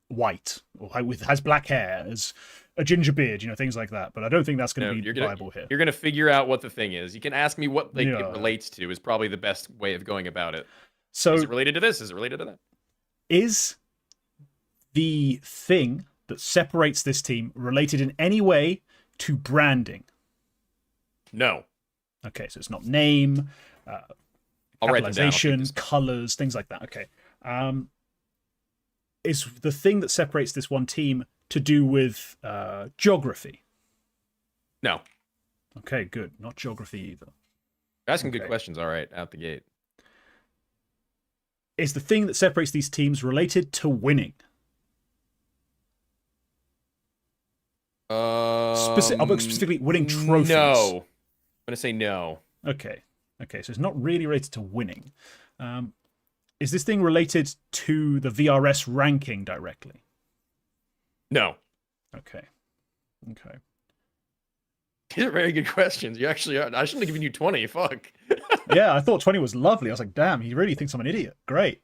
white, or has black hair, has a ginger beard, you know, things like that. But I don't think that's going to be viable here. You're going to figure out what the thing is. You can ask me what it relates to is probably the best way of going about it. So is it related to this? Is it related to that? Is the thing that separates this team related in any way to branding? No. Okay, so it's not name, capitalization, down, colors, things like that. Okay. Is the thing that separates this one team to do with geography? No. Okay, good. Not geography either. You're asking good questions, all right, out the gate. Is the thing that separates these teams related to winning? Specifically winning trophies. No. I'm going to say no. Okay. Okay, so it's not really related to winning. Is this thing related to the VRS ranking directly? No. Okay. Okay. These are very good questions. You actually are. I shouldn't have given you 20. Fuck. Yeah, I thought 20 was lovely. I was like, damn, he really thinks I'm an idiot. Great.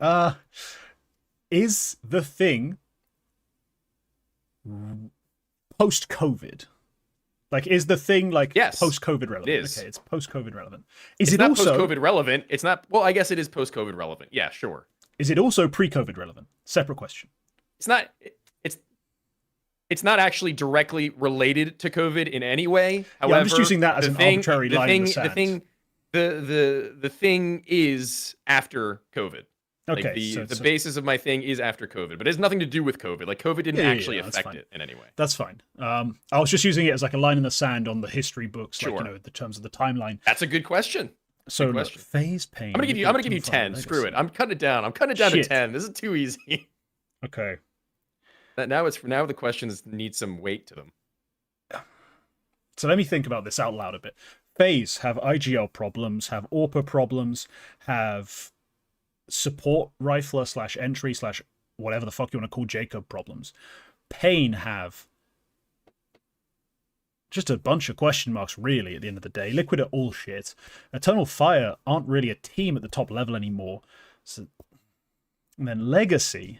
Is the thing post-COVID? Like, is the thing like post-COVID relevant? It is. Okay, it's post-COVID relevant. It's not also post-COVID relevant. It's not. Well, I guess it is post-COVID relevant. Yeah, sure. Is it also pre-COVID relevant? Separate question. It's not. It's not actually directly related to COVID in any way. However, I'm just using that as an arbitrary line in the sand. The thing is after COVID. Okay, like the basis of my thing is after COVID, but it has nothing to do with COVID. Like COVID didn't actually affect it in any way. That's fine. I was just using it as like a line in the sand on the history books, like, you know, the terms of the timeline. That's a good question. So look, phase pain. I'm gonna give you 10. Screw it. I'm cutting it down. I'm cutting it down to 10. This is too easy. Okay. Now the questions need some weight to them. So let me think about this out loud a bit. Phase have IGL problems, have AWPA problems, have support rifler / entry / whatever the fuck you want to call Jacob problems. Pain have just a bunch of question marks, really, at the end of the day. Liquid are all shit. Eternal Fire aren't really a team at the top level anymore. So, and then Legacy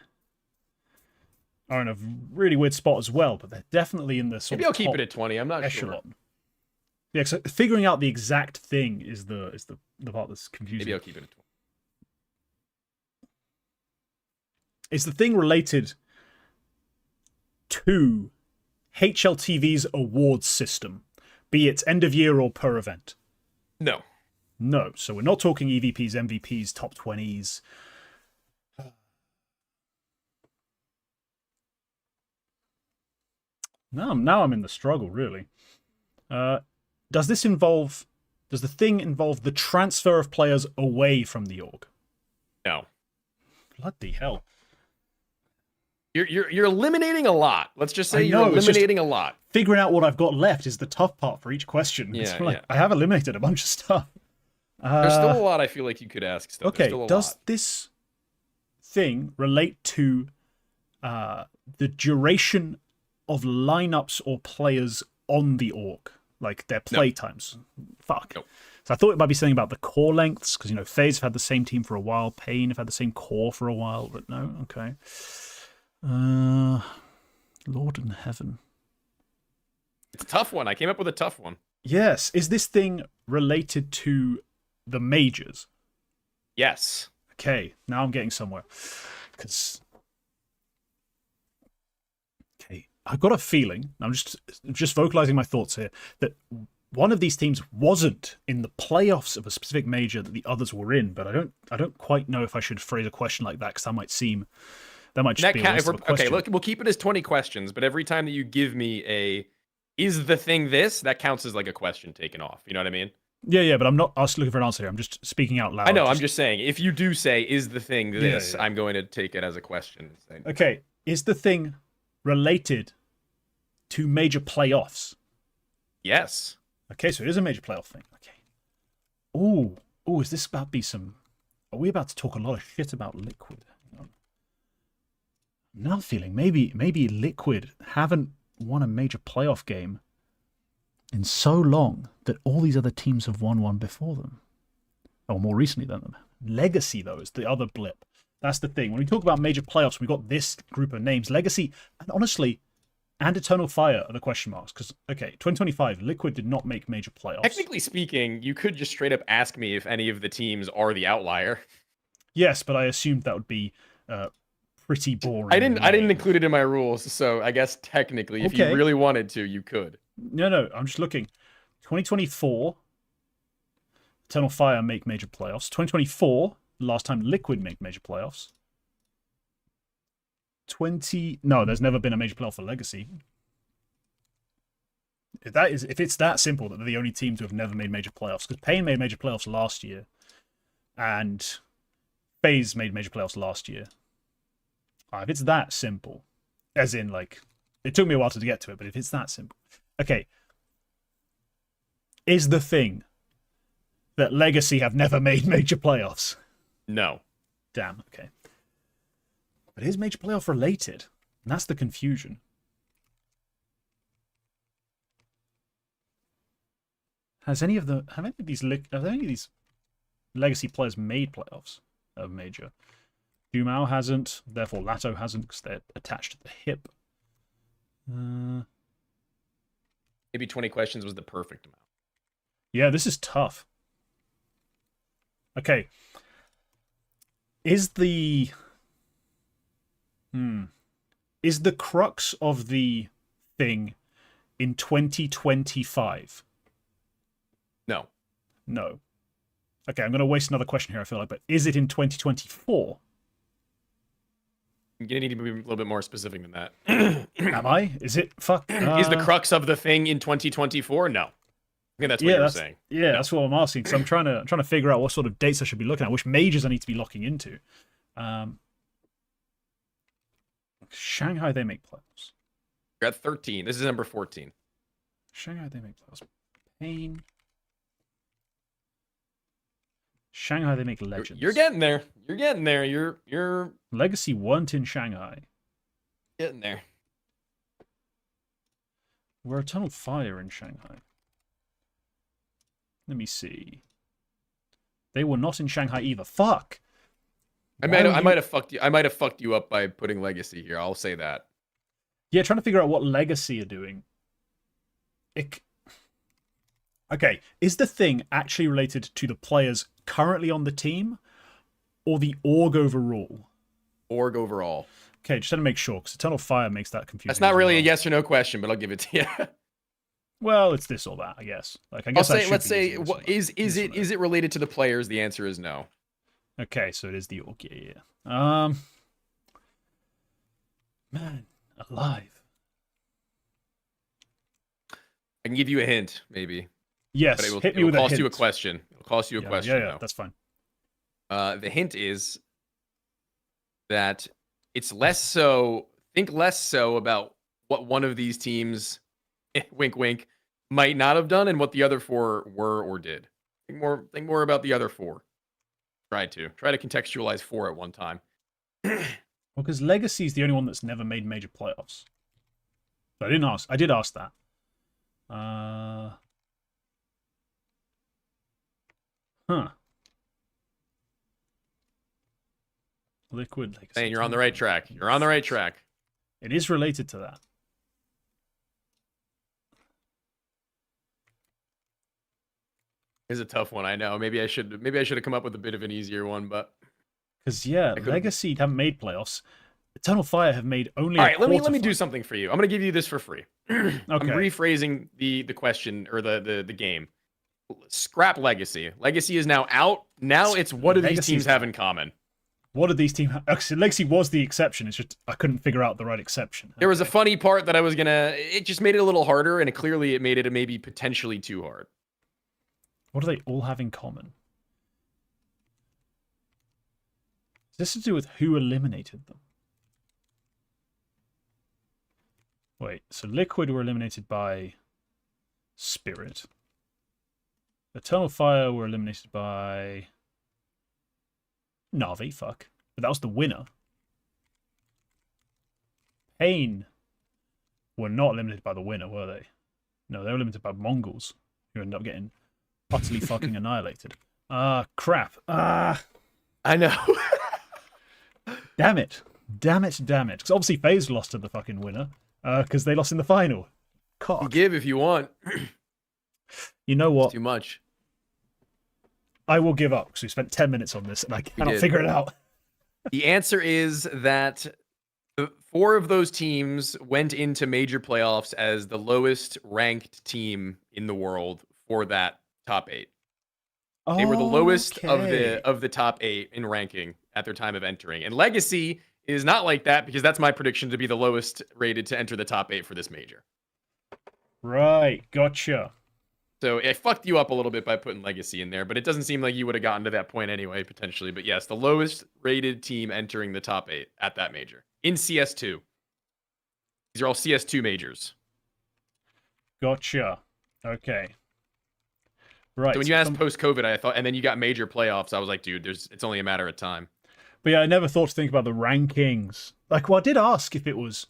are in a really weird spot as well, but they're definitely in the sort Maybe of I'll keep it at 20. I'm not echelon. sure. Yeah, so figuring out the exact thing is the part that's confusing. Maybe I'll keep it at 20. Is the thing related to HLTV's awards system, be it end of year or per event? No. No. So we're not talking EVPs, MVPs, top 20s. Now I'm in the struggle, really. Does the thing involve the transfer of players away from the org? No. Bloody hell. You're eliminating a lot. Let's just say you're eliminating a lot. Figuring out what I've got left is the tough part for each question. Yeah, I have eliminated a bunch of stuff. There's still a lot I feel like you could ask still. Okay, does this thing relate to the duration of lineups or players on the org? Like their play times? Fuck. Nope. So I thought it might be something about the core lengths, because, you know, FaZe have had the same team for a while, Pain have had the same core for a while, but no, okay. Lord in heaven. It's a tough one. I came up with a tough one. Yes. Is this thing related to the majors? Yes. Okay, now I'm getting somewhere. Because... Okay, I've got a feeling, I'm just vocalizing my thoughts here, that one of these teams wasn't in the playoffs of a specific major that the others were in, but I don't quite know if I should phrase a question like that, because that might just be a waste of a question. Okay, look, we'll keep it as 20 questions, but every time that you give me a is the thing this? That counts as like a question taken off. You know what I mean? Yeah, but I'm not looking for an answer here. I'm just speaking out loud. I know. I'm just saying, if you do say, is the thing this, Yeah. I'm going to take it as a question. Okay. Is the thing related to major playoffs? Yes. Okay, so it is a major playoff thing. Okay. Ooh, is this about to be some... Are we about to talk a lot of shit about Liquid? Hang on. I'm now feeling maybe Liquid haven't won a major playoff game in so long that all these other teams have won one before them. Or more recently than them. Legacy, though, is the other blip. That's the thing. When we talk about major playoffs, we got this group of names. Legacy, and honestly, and Eternal Fire are the question marks. Because, okay, 2025, Liquid did not make major playoffs. Technically speaking, you could just straight up ask me if any of the teams are the outlier. Yes, but I assumed that would be pretty boring. I didn't include it in my rules, so I guess technically, if you really wanted to, you could. No, I'm just looking. 2024, Eternal Fire make major playoffs. 2024, last time Liquid make major playoffs. No, there's never been a major playoff for Legacy. If it's that simple that they're the only team to have never made major playoffs, because Pain made major playoffs last year, and FaZe made major playoffs last year. If it's that simple, as in like, it took me a while to get to it, but if it's that simple, okay. Is the thing that Legacy have never made major playoffs? No. Damn. Okay. But it is major playoff related, and that's the confusion. Have any of these Legacy players made playoffs of major? Dumao hasn't, therefore Lato hasn't because they're attached to the hip. Maybe 20 questions was the perfect amount. Yeah, this is tough. Okay. Is the crux of the thing in 2025? No. No. Okay, I'm going to waste another question here, I feel like, but is it in 2024? You're going to need to be a little bit more specific than that. Am I? Is it? Fuck. Is the crux of the thing in 2024? No. I think that's what you're saying. Yeah, that's what I'm asking. So I'm trying to figure out what sort of dates I should be looking at, which majors I need to be locking into. Shanghai, they make playoffs. You're at 13. This is number 14. Shanghai, they make playoffs. Pain. Shanghai, they make legends. You're getting there. You're getting there. You're Legacy weren't in Shanghai. getting there. We're Eternal Fire in Shanghai. Let me see. They were not in Shanghai either. Fuck. I might have fucked you up by putting Legacy here. I'll say that. Yeah, trying to figure out what Legacy are doing. Okay, is the thing actually related to the players currently on the team, or the org overall? Org overall. Okay, just to make sure, because Eternal Fire makes that confusing. That's not really a yes or no question, but I'll give it to you. Well, it's this or that, I guess. Like, I guess let's say, is it related to the players? The answer is no. Okay, so it is the org. Yeah. Man, alive. I can give you a hint, maybe. Yes, hit me with a hint. It'll cost you a question. It'll cost you a question. Yeah, that's fine. The hint is that it's less so. Think less so about what one of these teams, wink, wink, might not have done, and what the other four were or did. Think more about the other four. Try to contextualize four at one time. Well, because Legacy is the only one that's never made major playoffs. So I did ask that. Liquid Legacy. Saying you're on the right track. You're on the right track. It is related to that. It's a tough one, I know. Maybe I should have come up with a bit of an easier one, but because Legacy haven't made playoffs. Eternal Fire have made only. All right, let me do something for you. I'm gonna give you this for free. Okay. I'm rephrasing the question or the game. Scrap Legacy. Legacy is now out. Now it's what do these teams have in common? What did these teams? Actually, Legacy was the exception. It's just I couldn't figure out the right exception. There was a funny part that I was gonna. It just made it a little harder, and clearly it made it maybe potentially too hard. What do they all have in common? Is this to do with who eliminated them? Wait, so Liquid were eliminated by Spirit. Eternal Fire were eliminated by Navi, fuck. But that was the winner. Pain were not limited by the winner, were they? No, they were limited by Mongols, who ended up getting utterly fucking annihilated. Crap. I know. Damn it. Damn it, damn it. Because obviously FaZe lost to the fucking winner, because they lost in the final. Cock. Give if you want. You know what? It's too much. I will give up, because we spent 10 minutes on this, and I cannot figure it out. The answer is that 4 of those teams went into major playoffs as the lowest ranked team in the world for that top 8. They were the lowest of the top 8 in ranking at their time of entering. And Legacy is not like that, because that's my prediction to be the lowest rated to enter the top 8 for this major. Right, gotcha. So it fucked you up a little bit by putting Legacy in there, but it doesn't seem like you would have gotten to that point anyway, potentially. But yes, the lowest rated team entering the top 8 at that major in CS2. These are all CS2 majors. Gotcha. Okay. Right. So when you asked post-COVID, I thought, and then you got major playoffs, I was like, dude, it's only a matter of time. But yeah, I never thought to think about the rankings. Like, well, I did ask if it was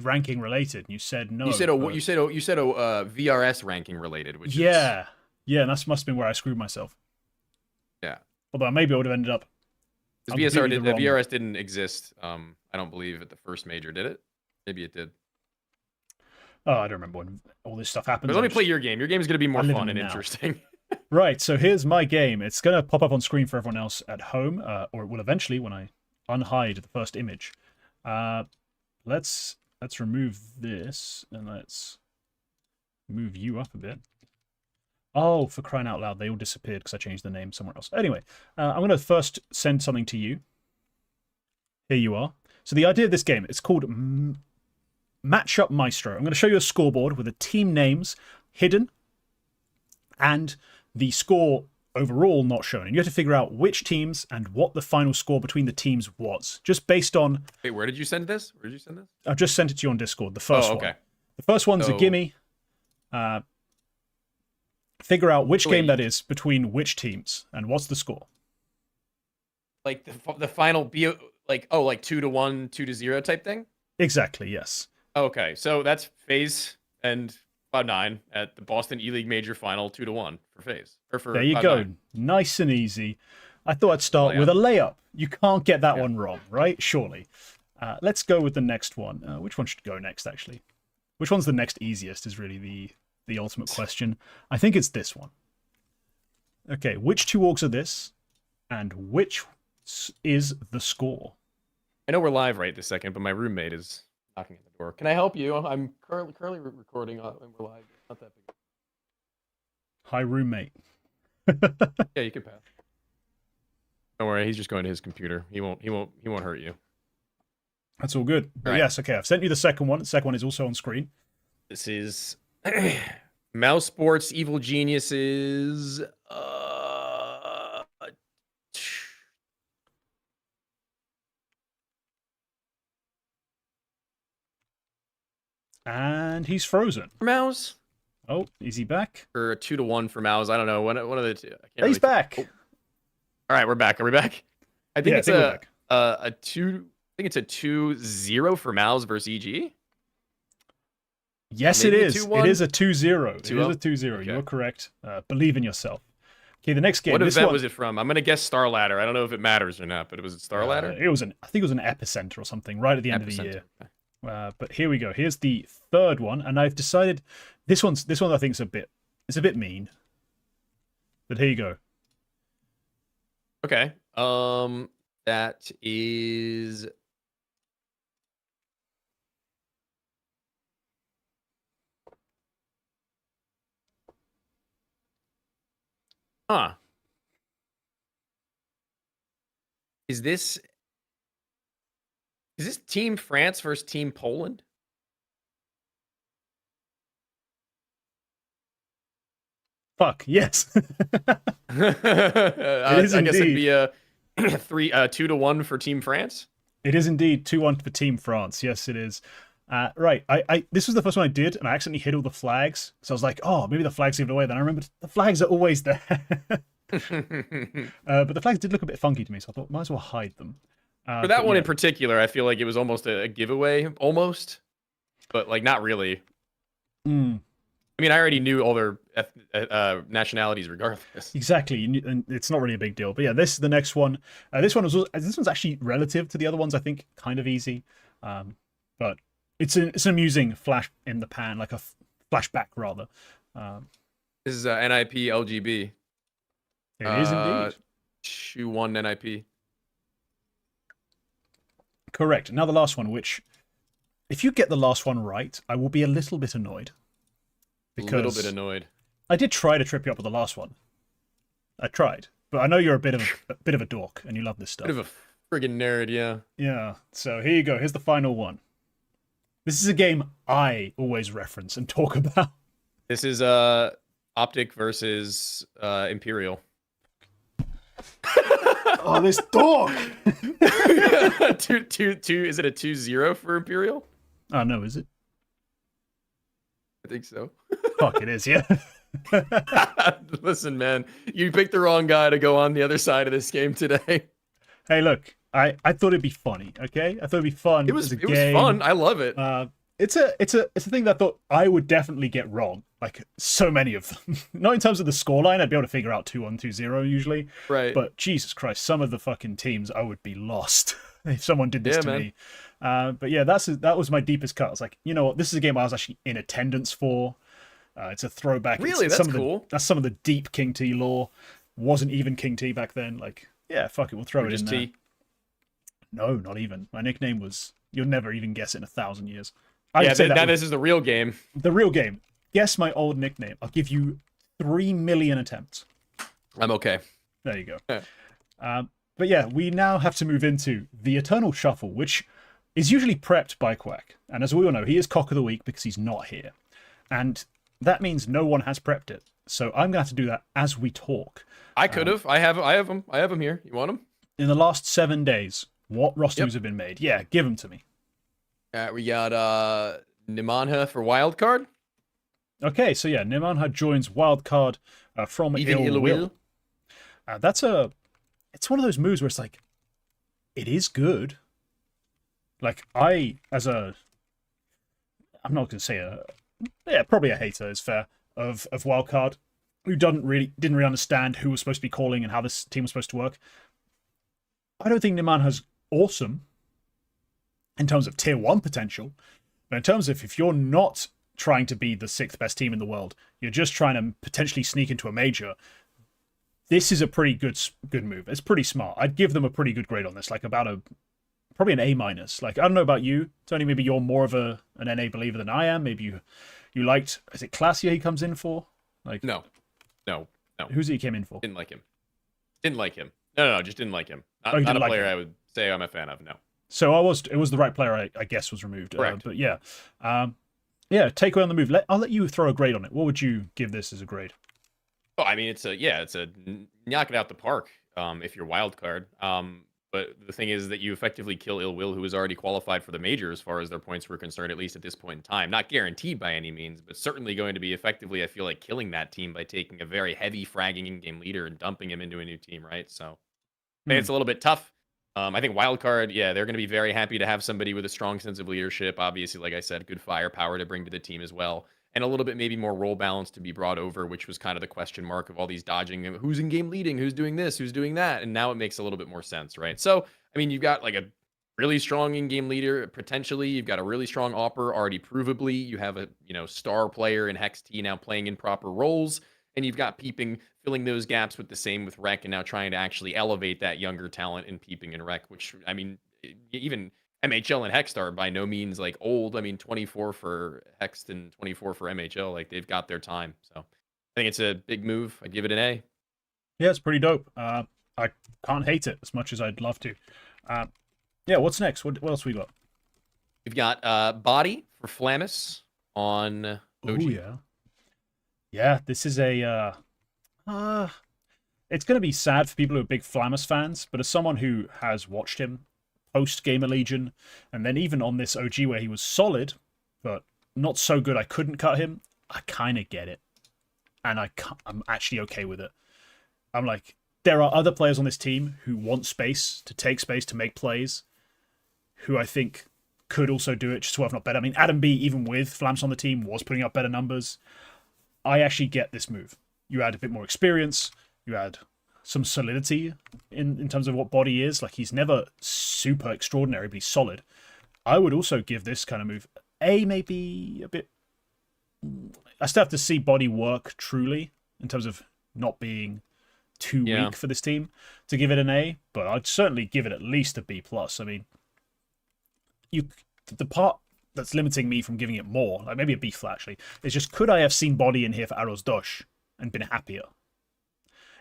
ranking related, and you said no. You said a VRS ranking related, which yeah, and that must have been where I screwed myself. Yeah. Although maybe I would have ended up. The VRS didn't exist. I don't believe at the first major, did it? Maybe it did. Oh, I don't remember when all this stuff happened. But let me play your game. Your game is going to be more fun and interesting. Right, so here's my game. It's going to pop up on screen for everyone else at home, or it will eventually when I unhide the first image. Let's remove this, and let's move you up a bit. Oh, for crying out loud, they all disappeared because I changed the name somewhere else. Anyway, I'm going to first send something to you. Here you are. So the idea of this game, it's called Matchup Maestro. I'm going to show you a scoreboard with the team names hidden and the score overall not shown. And you have to figure out which teams and what the final score between the teams was. Just based on... Wait, where did you send this? Where did you send this? I've just sent it to you on Discord, the first one. The first one's a gimme. Figure out which game that is between which teams and what's the score. Like the final be like 2-1, 2-0 type thing? Exactly, yes. Okay, so that's FaZe and Cloud9 at the Boston E-League Major Final 2-1 for FaZe. There you go. Nice and easy. I thought I'd start with a layup. You can't get that one wrong, right? Surely. Let's go with the next one. Which one should go next, actually? Which one's the next easiest is really the ultimate question. I think it's this one. Okay, which 2 orgs are this? And which is the score? I know we're live right this second, but my roommate is knocking at the door. Can I help you? I'm currently recording and we're live. It's not that big. Hi, roommate. Yeah, you can pass. Don't worry, he's just going to his computer. He won't hurt you. That's all good. But yes, okay, I've sent you the second one. The second one is also on screen. This is Mouse Sports Evil Geniuses. And he's frozen. Mouse. Oh, is he back? Or a 2-1 for Mouse. I don't know. One of the two. He's back. Oh. All right, we're back. Are we back? I think it's a 2. I think it's a 2-0 for Mouse versus EG. Yes, maybe it is. It is a 2-0. It is a 2-0. Okay. You're correct. Believe in yourself. Okay, the next game. What event was it from? I'm gonna guess Star Ladder. I don't know if it matters or not, but it was Star Ladder. I think it was an Epicenter or something right at the end of the year. But here we go. Here's the third one, and I've decided this one I think is a bit mean. But here you go. Okay. That is. Huh. Is this Team France versus Team Poland? Fuck, yes. It is I guess it'd indeed. be a 2-1 for Team France. It is indeed 2-1 for Team France. Yes, it is. Right. I this was the first one I did, and I accidentally hit all the flags. So I was like, oh, maybe the flags given away. Then I remembered the flags are always there. But the flags did look a bit funky to me, so I thought might as well hide them. For that But one yeah. in particular, I feel like it was almost a giveaway, almost, but like not really. Mm, I mean, I already knew all their nationalities regardless. exactly, and it's not really a big deal. But yeah, this is the next one. This one's actually relative to the other ones. I think kind of easy, but it's an amusing flash in the pan, like a flashback rather. This is NIP LGB. It is indeed 2-1 NIP. correct. Now the last one, which if you get the last one right, I will be a little bit annoyed. A little bit annoyed. I did try to trip you up with the last one. I tried, but I know you're a bit of a dork and you love this stuff. Bit of a friggin' nerd, yeah. Yeah. So here you go. Here's the final one. This is a game I always reference and talk about. This is Optic versus Imperial. Oh, this dork! two. Is it a 2-0 for Imperial? Oh no, is it? I think so. Fuck, it is. Yeah. Listen, man, you picked the wrong guy to go on the other side of this game today. Hey, look, I thought it'd be funny. Okay, I thought it'd be fun. It was as a game. fun. I love it. It's a thing that I thought I would definitely get wrong. Like so many of them. Not in terms of the scoreline, I'd be able to figure out 2-1, 2-0 usually. Right. But Jesus Christ, some of the fucking teams I would be lost if someone did this to me. But yeah, that was my deepest cut. I was like, you know what, this is a game I was actually in attendance for. It's a throwback. Really, it's that's cool. That's some of the deep Kingt lore. Wasn't even Kingt back then. Like, yeah, fuck it, we'll throw it in there. T. No, not even. My nickname was. You'll never even guess it in 1,000 years. Yeah, now this is the real game. The real game. Guess my old nickname. I'll give you 3 million attempts. I'm okay. There you go. But yeah, we now have to move into the Eternal Shuffle, which is usually prepped by Quack. And as we all know, he is cock of the week because he's not here. And that means no one has prepped it. So I'm going to have to do that as we talk. I could have. I have them. I have them here. You want them? In the last 7 days, what rosters have been made? Yeah, give them to me. We got Nimanha for wild card. Okay, so yeah, Nimanha joins wildcard from Ill Will. It's one of those moves where it's like, it is good. Like I'm not going to say probably a hater is fair of wildcard, who didn't really understand who was supposed to be calling and how this team was supposed to work. I don't think Nimanha's awesome in terms of tier 1 potential, but in terms of if you're not trying to be the 6th best team in the world, you're just trying to potentially sneak into a major, this is a pretty good move. It's pretty smart. I'd give them a pretty good grade on this, like probably an A-. Like, I don't know about you, Tony, maybe you're more of an NA believer than I am. Maybe you liked, is it Classier he comes in for? Like No. Who's he came in for? Didn't like him. No, just didnn't like him. Not a player I would say I'm a fan of, no. So it was the right player I guess was removed. Correct. But yeah. Take away on the move. I'll let you throw a grade on it. What would you give this as a grade? Oh, I mean, it's a knock it out the park if you're wild card. But the thing is that you effectively kill Ill Will, who is already qualified for the major as far as their points were concerned, at least at this point in time. Not guaranteed by any means, but certainly going to be effectively, I feel like, killing that team by taking a very heavy fragging in-game leader and dumping him into a new team, right? So I think it's a little bit tough. I think wildcard, yeah, they're going to be very happy to have somebody with a strong sense of leadership. Obviously, like I said, good firepower to bring to the team as well. And a little bit maybe more role balance to be brought over, which was kind of the question mark of all these dodging. Who's in-game leading? Who's doing this? Who's doing that? And now it makes a little bit more sense, right? So, I mean, you've got like a really strong in-game leader, potentially. You've got a really strong Opper, already provably. You have a, star player in Hex T now playing in proper roles. And you've got Peeping filling those gaps with the same with Rec, and now trying to actually elevate that younger talent in Peeping and Rec, which, I mean, even MHL and Hext are by no means like old. I mean, 24 for Hext and 24 for MHL. Like, they've got their time. So I think it's a big move. I'd give it an A. Yeah, it's pretty dope. I I can't hate it as much as I'd love to. Yeah, what's next? What else we got? We've got body for Flamus on OG. Oh yeah, yeah. This is a. It's going to be sad for people who are big Flamus fans, but as someone who has watched him post Gamer Legion, and then even on this OG where he was solid, but not so good I couldn't cut him, I kind of get it. And I'm actually okay with it. I'm like, there are other players on this team who want space, to take space, to make plays, who I think could also do it, just well, if not better. I mean, Adam B, even with Flams on the team, was putting up better numbers. I actually get this move. You add a bit more experience, you add some solidity in terms of what body is. Like, he's never super extraordinary, but he's solid. I would also give this kind of move maybe a bit. I still have to see body work truly in terms of not being too weak for this team to give it an A, but I'd certainly give it at least a B+. I mean, the part that's limiting me from giving it more, like maybe a B flat actually, is just could I have seen body in here for Arrows Dosh and been happier?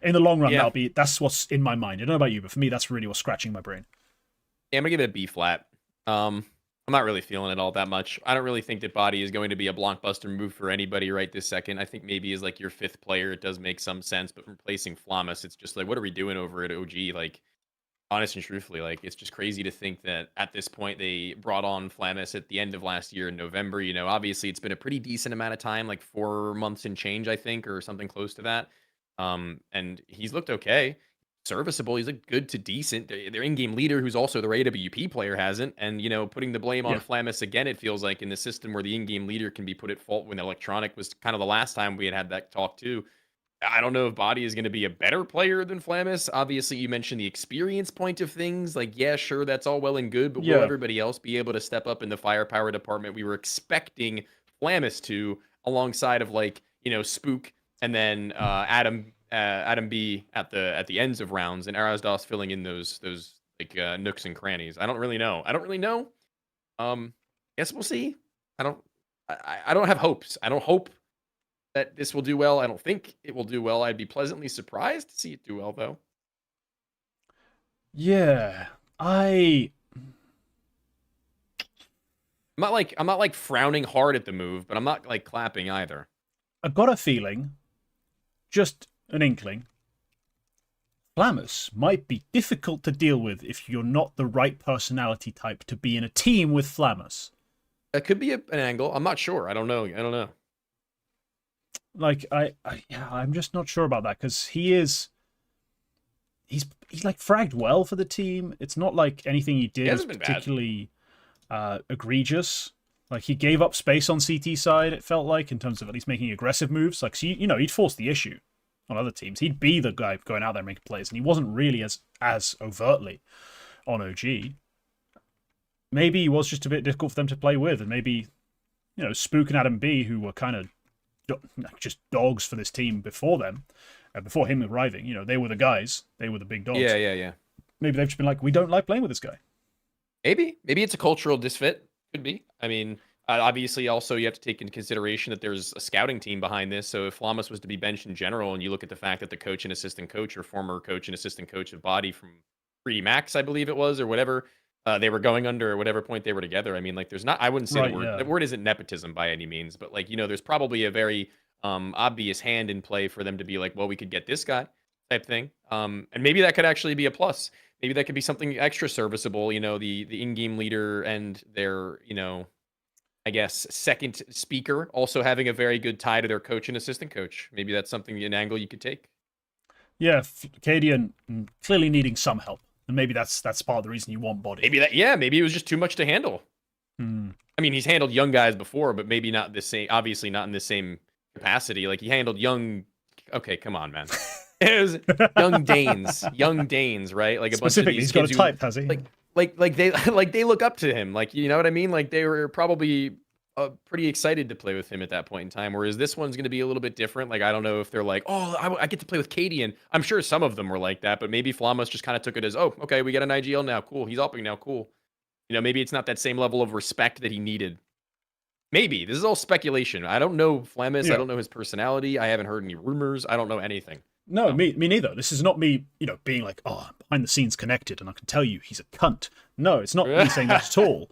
In the long run, that's what's in my mind. I don't know about you, but for me, that's really what's scratching my brain. Yeah, I'm gonna give it a B flat. I'm not really feeling it all that much. I don't really think that body is going to be a blockbuster move for anybody right this second. I think maybe as like your 5th player, it does make some sense, but replacing Flamus, it's just like, what are we doing over at OG? Like, honest and truthfully, like, it's just crazy to think that at this point they brought on Flamus at the end of last year in November. You know, obviously it's been a pretty decent amount of time, like 4 months and change, I think, or something close to that. And he's looked okay, serviceable. He's looked good to decent. Their in-game leader, who's also their AWP player, hasn't. And, you know, putting the blame on Flamus again, it feels like in the system where the in-game leader can be put at fault when Electronic was kind of the last time we had that talk too. I don't know if Body is going to be a better player than Flamus. Obviously, you mentioned the experience point of things. Like, yeah, sure, that's all well and good, but will everybody else be able to step up in the firepower department? We were expecting Flamus to, alongside of like, you know, Spook and then Adam B at the ends of rounds, and Arazdos filling in those like nooks and crannies. I don't really know. Guess we'll see. I don't have hopes. I don't hope that this will do well. I don't think it will do well. I'd be pleasantly surprised to see it do well, though. Yeah, I'm not like frowning hard at the move, but I'm not like clapping either. I've got a feeling, just an inkling, Flamus might be difficult to deal with if you're not the right personality type to be in a team with Flamus. That could be an angle. I'm not sure. I don't know. Like I'm just not sure about that because he's like fragged well for the team. It's not like anything he did was particularly egregious. Like, he gave up space on CT side, it felt like, in terms of at least making aggressive moves. Like, so, you know, he'd force the issue on other teams. He'd be the guy going out there and making plays, and he wasn't really as overtly on OG. Maybe he was just a bit difficult for them to play with, and maybe, you know, Spook and Adam B, who were kind of just dogs for this team before them, before him arriving, you know, they were the guys, they were the big dogs. Yeah. Maybe they've just been like, we don't like playing with this guy. Maybe it's a cultural disfit. Could be. I mean, obviously, also you have to take into consideration that there's a scouting team behind this. So if Flamus was to be benched in general, and you look at the fact that the coach and assistant coach, or former coach and assistant coach of Body from 3D Max, I believe it was, or whatever, they were going under, or whatever point they were together. I mean, like, there's not. I wouldn't say the word isn't nepotism by any means, but like, you know, there's probably a very obvious hand in play for them to be like, well, we could get this guy type thing, and maybe that could actually be a plus. Maybe that could be something extra serviceable. You know, the in-game leader and their, you know, I guess, second speaker also having a very good tie to their coach and assistant coach. Maybe that's something, an angle you could take. Yeah, Cadian clearly needing some help, and maybe that's part of the reason you want Body. Maybe it was just too much to handle. I mean, he's handled young guys before, but maybe not the same. Obviously, not in the same capacity. Like, he handled young. Okay, come on, man. It was young Danes, right? Like, a bunch of these he's got kids a type, has he? Like they look up to him. Like, you know what I mean? Like, they were probably pretty excited to play with him at that point in time. Whereas this one's going to be a little bit different. Like, I don't know if they're like, oh, I get to play with Cadian. I'm sure some of them were like that, but maybe Flamus just kind of took it as, oh, okay, we got an IGL now. Cool. He's upping now. Cool. You know, maybe it's not that same level of respect that he needed. Maybe. This is all speculation. I don't know Flamus. I don't know his personality. I haven't heard any rumors. I don't know anything. No, No. me neither. This is not me, being like, oh, I'm behind the scenes connected, and I can tell you he's a cunt. No, it's not me saying that at all.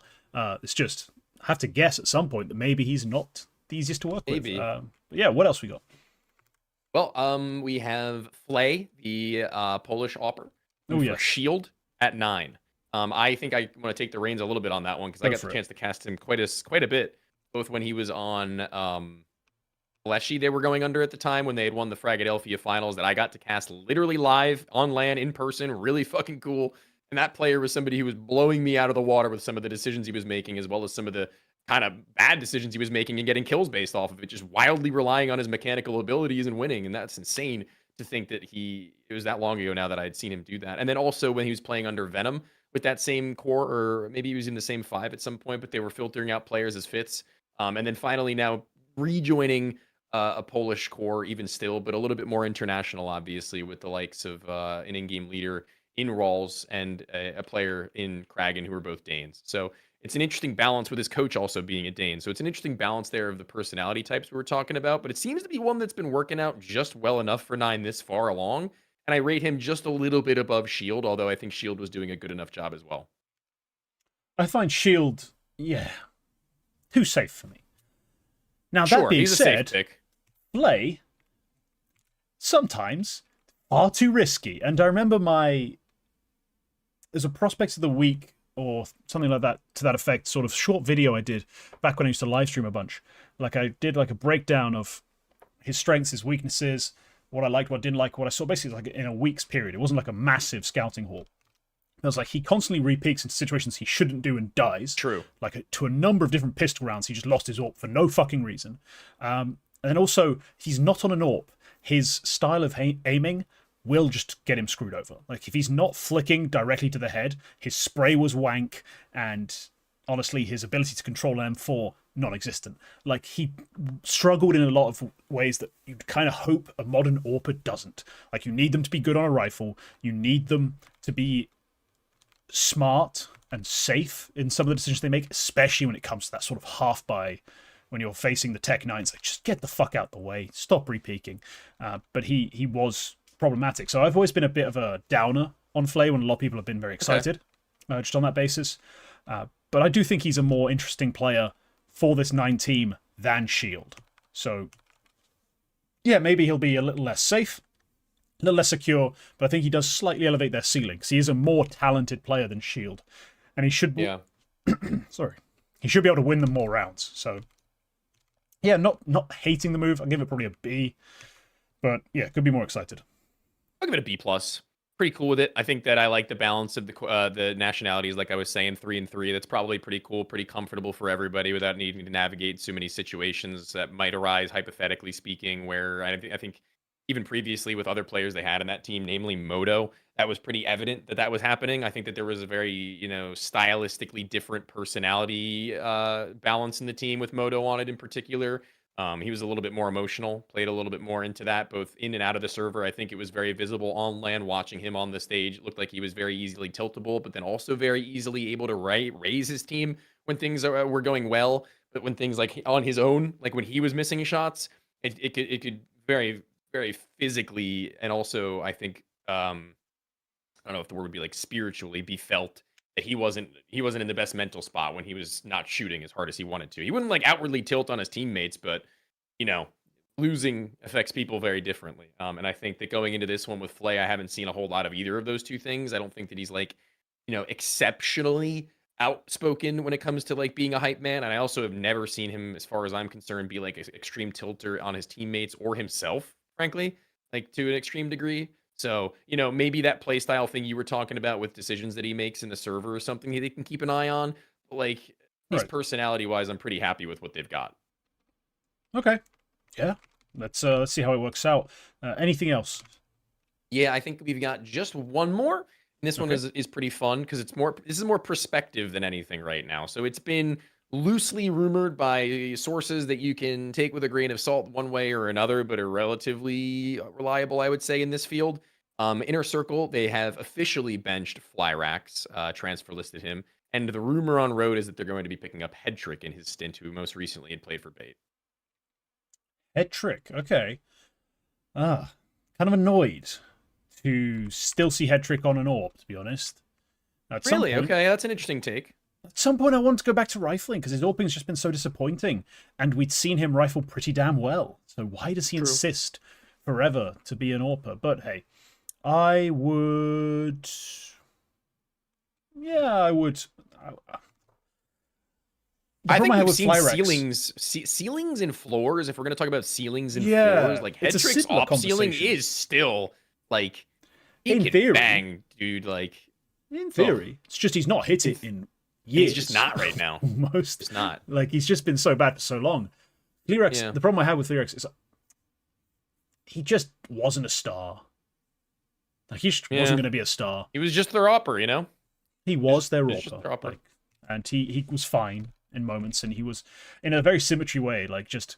It's just I have to guess at some point that maybe he's not the easiest to work with. Maybe. But yeah, what else we got? Well, we have Flay, the Polish opera, Oh for yes, Shield at 9. I think I want to take the reins a little bit on that one because I go got for the it. chance to cast him quite a bit, both when he was on Leshy they were going under at the time when they had won the Philadelphia finals that I got to cast literally live on LAN in person, really fucking cool. And that player was somebody who was blowing me out of the water with some of the decisions he was making, as well as some of the kind of bad decisions he was making and getting kills based off of it, just wildly relying on his mechanical abilities and winning. And that's insane to think that it was that long ago now that I had seen him do that. And then also when he was playing under Venom with that same core, or maybe he was in the same 5 at some point, but they were filtering out players as fits. And then finally now rejoining a Polish core even still, but a little bit more international, obviously, with the likes of an in-game leader in Rawls and a player in Kragan who are both Danes. So it's an interesting balance with his coach also being a Dane. So it's an interesting balance there of the personality types we were talking about, but it seems to be one that's been working out just well enough for 9 this far along. And I rate him just a little bit above Shield, although I think Shield was doing a good enough job as well. I find Shield, too safe for me. Now Sure, that being he's a said, safe pick. Flay sometimes far too risky. And I remember there's a Prospects of the Week or something like that to that effect, sort of short video I did back when I used to live stream a bunch. Like I did like a breakdown of his strengths, his weaknesses, what I liked, what I didn't like, what I saw, basically like in a week's period. It wasn't like a massive scouting haul. It was like he constantly repeaks into situations he shouldn't do and dies. True. Like to a number of different pistol rounds, he just lost his AWP for no fucking reason. And then also, he's not on an AWP. His style of aiming will just get him screwed over. Like if he's not flicking directly to the head, his spray was wank, and honestly, his ability to control M4 non-existent. Like he struggled in a lot of ways that you'd kind of hope a modern AWPer doesn't. Like you need them to be good on a rifle. You need them to be smart and safe in some of the decisions they make, especially when it comes to that sort of half buy when you're facing the Tech 9s. Like, just get the fuck out the way. Stop repeaking. But he was problematic. So I've always been a bit of a downer on Flay when a lot of people have been very excited just on that basis. But I do think he's a more interesting player for this 9 team than Shield. So, yeah, maybe he'll be a little less safe, a little less secure, but I think he does slightly elevate their ceiling because he is a more talented player than Shield. And he should be... Sorry. He should be able to win them more rounds. So, yeah, not hating the move. I'll give it probably a B. But, yeah, could be more excited. I'll give it a B+. Pretty cool with it. I think that I like the balance of the nationalities, like I was saying, 3 and 3. That's probably pretty cool, pretty comfortable for everybody without needing to navigate so many situations that might arise, hypothetically speaking, where I think even previously with other players they had in that team, namely Moto, that was pretty evident that was happening. I think that there was a very, stylistically different personality balance in the team with Moto on it in particular. He was a little bit more emotional, played a little bit more into that, both in and out of the server. I think it was very visible on LAN watching him on the stage. It looked like he was very easily tiltable, but then also very easily able to raise his team when things were going well. But when things like on his own, like when he was missing shots, it could very, very physically, and also I think I don't know if the word would be like spiritually, be felt that he wasn't in the best mental spot when he was not shooting as hard as he wanted to. He wouldn't like outwardly tilt on his teammates, but losing affects people very differently. And I think that going into this one with Flay, I haven't seen a whole lot of either of those two things. I don't think that he's like, exceptionally outspoken when it comes to like being a hype man. And I also have never seen him, as far as I'm concerned, be like an extreme tilter on his teammates or himself, frankly, like to an extreme degree. So, maybe that play style thing you were talking about with decisions that he makes in the server or something that they can keep an eye on. But like his personality wise, I'm pretty happy with what they've got. Okay. Yeah. Let's see how it works out. Anything else? Yeah, I think we've got just one more. And this one is pretty fun because this is more perspective than anything right now. So it's been loosely rumored by sources that you can take with a grain of salt one way or another, but are relatively reliable, I would say, in this field. Inner Circle, they have officially benched Flyrax, transfer listed him, and the rumor on Road is that they're going to be picking up Headtrick in his stint, who most recently had played for Bait. Headtrick, okay. kind of annoyed to still see head trick on an AWP, to be honest. Really? Okay, that's an interesting take. At some point, I want to go back to rifling because his AWPing's just been so disappointing, and we'd seen him rifle pretty damn well. So why does he insist forever to be an AWPer? But hey, I would... Yeah, I would... I think we've seen ceilings and floors. If we're going to talk about ceilings and floors, like head trick's off ceiling is still like in theory, bang, dude. Like in theory, it's just he's not hit it in years. He's just not right now. Almost, it's not. Like he's just been so bad for so long. Fleerex, the problem I had with Fleerex is he just wasn't a star. Like he just wasn't going to be a star. He was just their opper, you know. He was their opper, like, and he was fine in moments, and he was in a very symmetry way, like just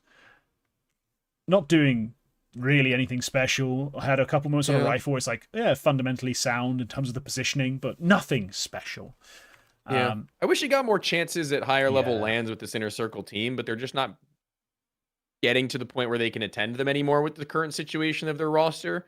not doing really anything special. I had a couple moments on a rifle where it's like, fundamentally sound in terms of the positioning, but nothing special. I wish he got more chances at higher level lands with this inner circle team, but they're just not getting to the point where they can attend them anymore with the current situation of their roster.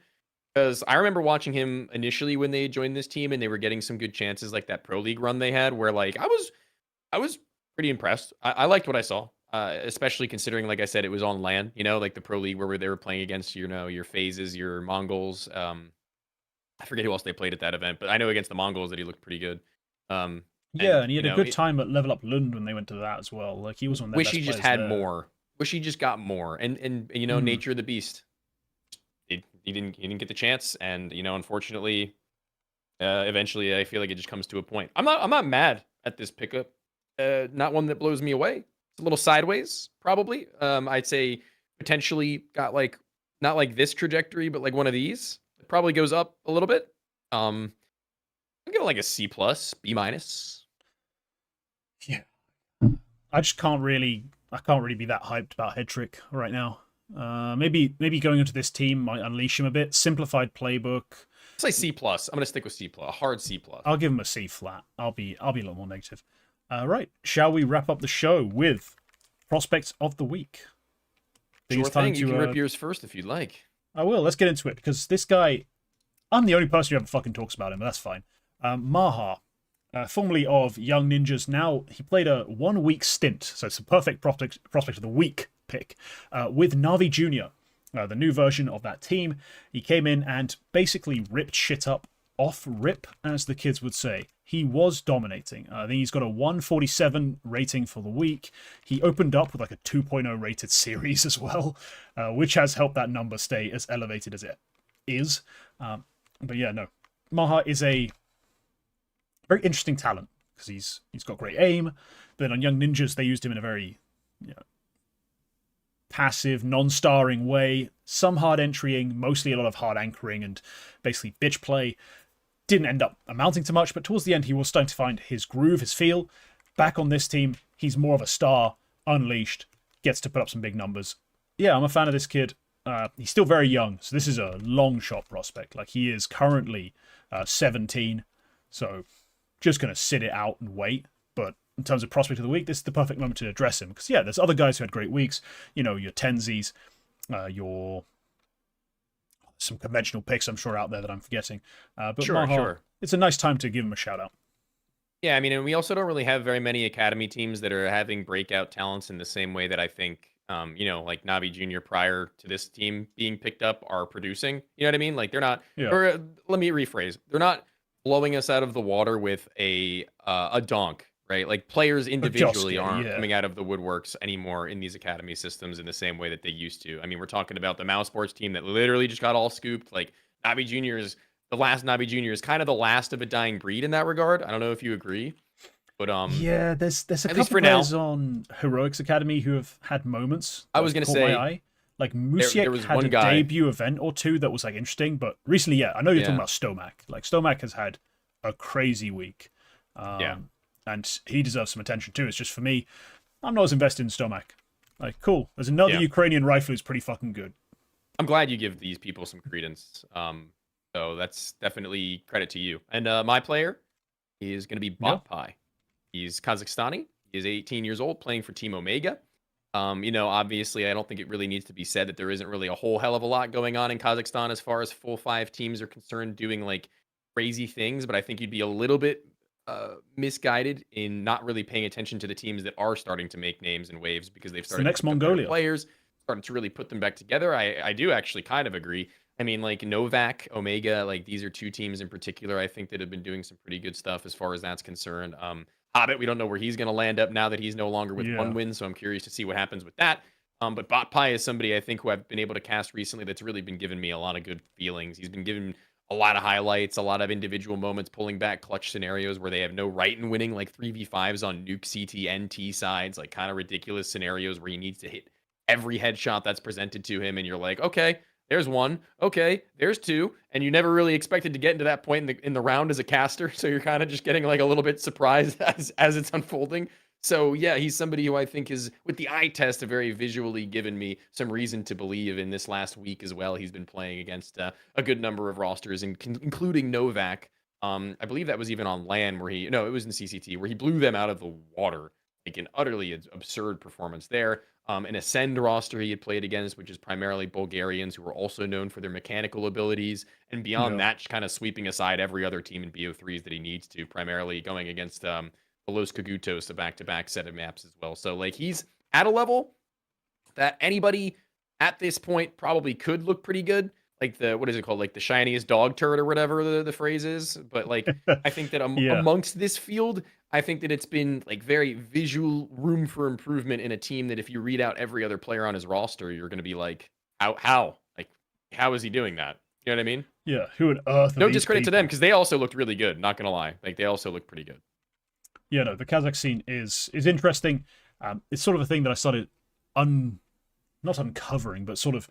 Because I remember watching him initially when they joined this team, and they were getting some good chances, like that Pro League run they had, where like I was pretty impressed. I liked what I saw, especially considering, like I said, it was on LAN, you know, like the Pro League where they were playing against, you know, your phases, your Mongols. I forget who else they played at that event, but I know against the Mongols that he looked pretty good. And he had a good time at Level Up Lund when they went to that as well. Like he was on their Wish best he just had more. Wish he just got more. And you know, nature of the beast. He didn't get the chance, and you know, unfortunately, eventually, I feel like it just comes to a point. I'm not mad at this pickup. Not one that blows me away. It's a little sideways, probably. I'd say potentially got like not like this trajectory, but like one of these. It probably goes up a little bit. I'll give it like a C+, B-. Yeah. I can't really be that hyped about head trick right now. Maybe going into this team might unleash him a bit. Simplified playbook. Say C+. I'm gonna stick with C+. A hard C+. I'll give him a C flat. I'll be a little more negative. Right. Shall we wrap up the show with prospects of the week? Sure thing. You can rip yours first if you'd like. I will. Let's get into it because this guy, I'm the only person who ever fucking talks about him, but that's fine. Maha, formerly of Young Ninjas. Now he played a 1 week stint, so it's a perfect prospect of the week pick with NAVI Junior, the new version of that team. He came in and basically ripped shit up off rip, as the kids would say. He was dominating. I think he's got a 147 rating for the week. He opened up with like a 2.0 rated series as well, which has helped that number stay as elevated as it is. But yeah, no. Maha is a very interesting talent because he's got great aim. Then on Young Ninjas, they used him in a very passive, non-starring way. Some hard entrying, mostly a lot of hard anchoring and basically bitch play. Didn't end up amounting to much, but towards the end he was starting to find his groove, his feel. Back on this team, he's more of a star, unleashed, gets to put up some big numbers. Yeah, I'm a fan of this kid. He's still very young, so this is a long shot prospect. Like, he is currently 17, so just going to sit it out and wait. But in terms of prospect of the week, this is the perfect moment to address him. Because, yeah, there's other guys who had great weeks. You know, your Tenzies, your... some conventional picks, I'm sure, out there that I'm forgetting. But sure. It's a nice time to give him a shout-out. Yeah, I mean, and we also don't really have very many academy teams that are having breakout talents in the same way that I think, like Navi Junior prior to this team being picked up are producing. You know what I mean? Like, they're not... Yeah. Or, let me rephrase. They're not blowing us out of the water with a donk, right? Like, players individually aren't coming out of the woodworks anymore in these academy systems in the same way that they used to. I mean, we're talking about the Mouse Sports team that literally just got all scooped. Like, Navi Junior is... The last Navi Junior is kind of the last of a dying breed in that regard. I don't know if you agree, but yeah, there's a couple players on Heroics Academy who have had moments. I was gonna say, like Musiek had a debut event or two that was like interesting, but recently, yeah, I know you're talking about Stomac. Like, Stomac has had a crazy week, and he deserves some attention too. It's just, for me, I'm not as invested in Stomac. Like, cool, there's another Ukrainian rifle who's pretty fucking good. I'm glad you give these people some credence. So that's definitely credit to you. And my player is going to be Bot Pie. He's Kazakhstani. He is 18 years old, playing for Team Omega. Obviously, I don't think it really needs to be said that there isn't really a whole hell of a lot going on in Kazakhstan as far as full five teams are concerned doing like crazy things. But I think you'd be a little bit misguided in not really paying attention to the teams that are starting to make names and waves because they've It's the started to next pick up better Mongolia. players, started to really put them back together. I do actually kind of agree. I mean, like Novak, Omega, like these are two teams in particular I think that have been doing some pretty good stuff as far as that's concerned. Hobbit, we don't know where he's going to land up now that he's no longer with one Yeah. win, so I'm curious to see what happens with that. But Bot Pie is somebody I think who I've been able to cast recently that's really been giving me a lot of good feelings. He's been giving a lot of highlights, a lot of individual moments, pulling back clutch scenarios where they have no right in winning, like 3v5s on Nuke CT NT sides, like kind of ridiculous scenarios where he needs to hit every headshot that's presented to him, and you're like, okay, there's one, okay, there's two, and you never really expected to get into that point in the round as a caster, so you're kind of just getting like a little bit surprised as it's unfolding. So yeah, he's somebody who I think is, with the eye test, very visually given me some reason to believe in this last week as well. He's been playing against a good number of rosters, including Novak. I believe that was even on LAN where it was in CCT where he blew them out of the water. Like an utterly absurd performance there. An Ascend roster he had played against, which is primarily Bulgarians who are also known for their mechanical abilities. And beyond Yeah. that, just kind of sweeping aside every other team in BO3s that he needs to, primarily going against Los Kagutos, a back-to-back set of maps as well. So like he's at a level that anybody at this point probably could look pretty good. Like what is it called? Like the shiniest dog turd or whatever the phrase is. But like, I think that Yeah. amongst this field, I think that it's been like very visual room for improvement in a team that if you read out every other player on his roster, you're going to be like, how? Like, how is he doing that? You know what I mean? Yeah. Who on earth are No these discredit to people? them because they also looked really good. Not going to lie. Like, they also looked pretty good. Yeah, no, the Kazakh scene is interesting. It's sort of a thing that I started not uncovering, but sort of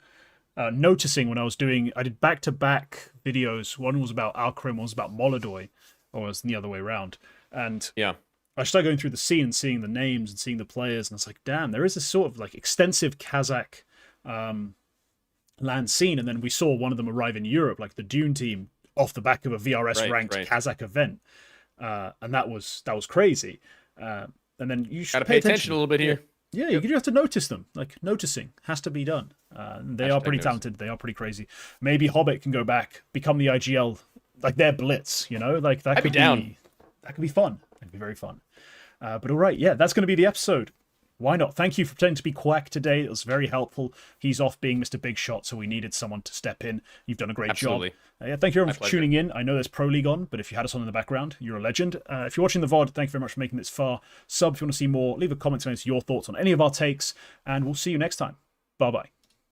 noticing when I did back-to-back videos. One was about Alkrim, one was about Molodoy, or was the other way around. And Yeah. I started going through the scene and seeing the names and seeing the players, and it's like, damn, there is this sort of like extensive Kazakh land scene. And then we saw one of them arrive in Europe, like the Dune team, off the back of a VRS ranked Right. Kazakh event. And that was crazy. And then you should Got to pay attention a little bit here. Yeah, you have to notice them. Like, noticing has to be done. They are pretty talented. They are pretty crazy. Maybe Hobbit can go back, become the IGL, like their Blitz. Like that. I'd be down. That could be fun. It'd be very fun. But all right, yeah, that's going to be the episode. Why not? Thank you for pretending to be Quack today. It was very helpful. He's off being Mr. Big Shot, so we needed someone to step in. You've done a great Absolutely. job. Yeah, thank you everyone for pleasure. tuning in. I know there's Pro League on, but if you had us on in the background, you're a legend. If you're watching the VOD, thank you very much for making this far. Sub if you want to see more. Leave a comment telling us your thoughts on any of our takes, and we'll see you next time. Bye-bye.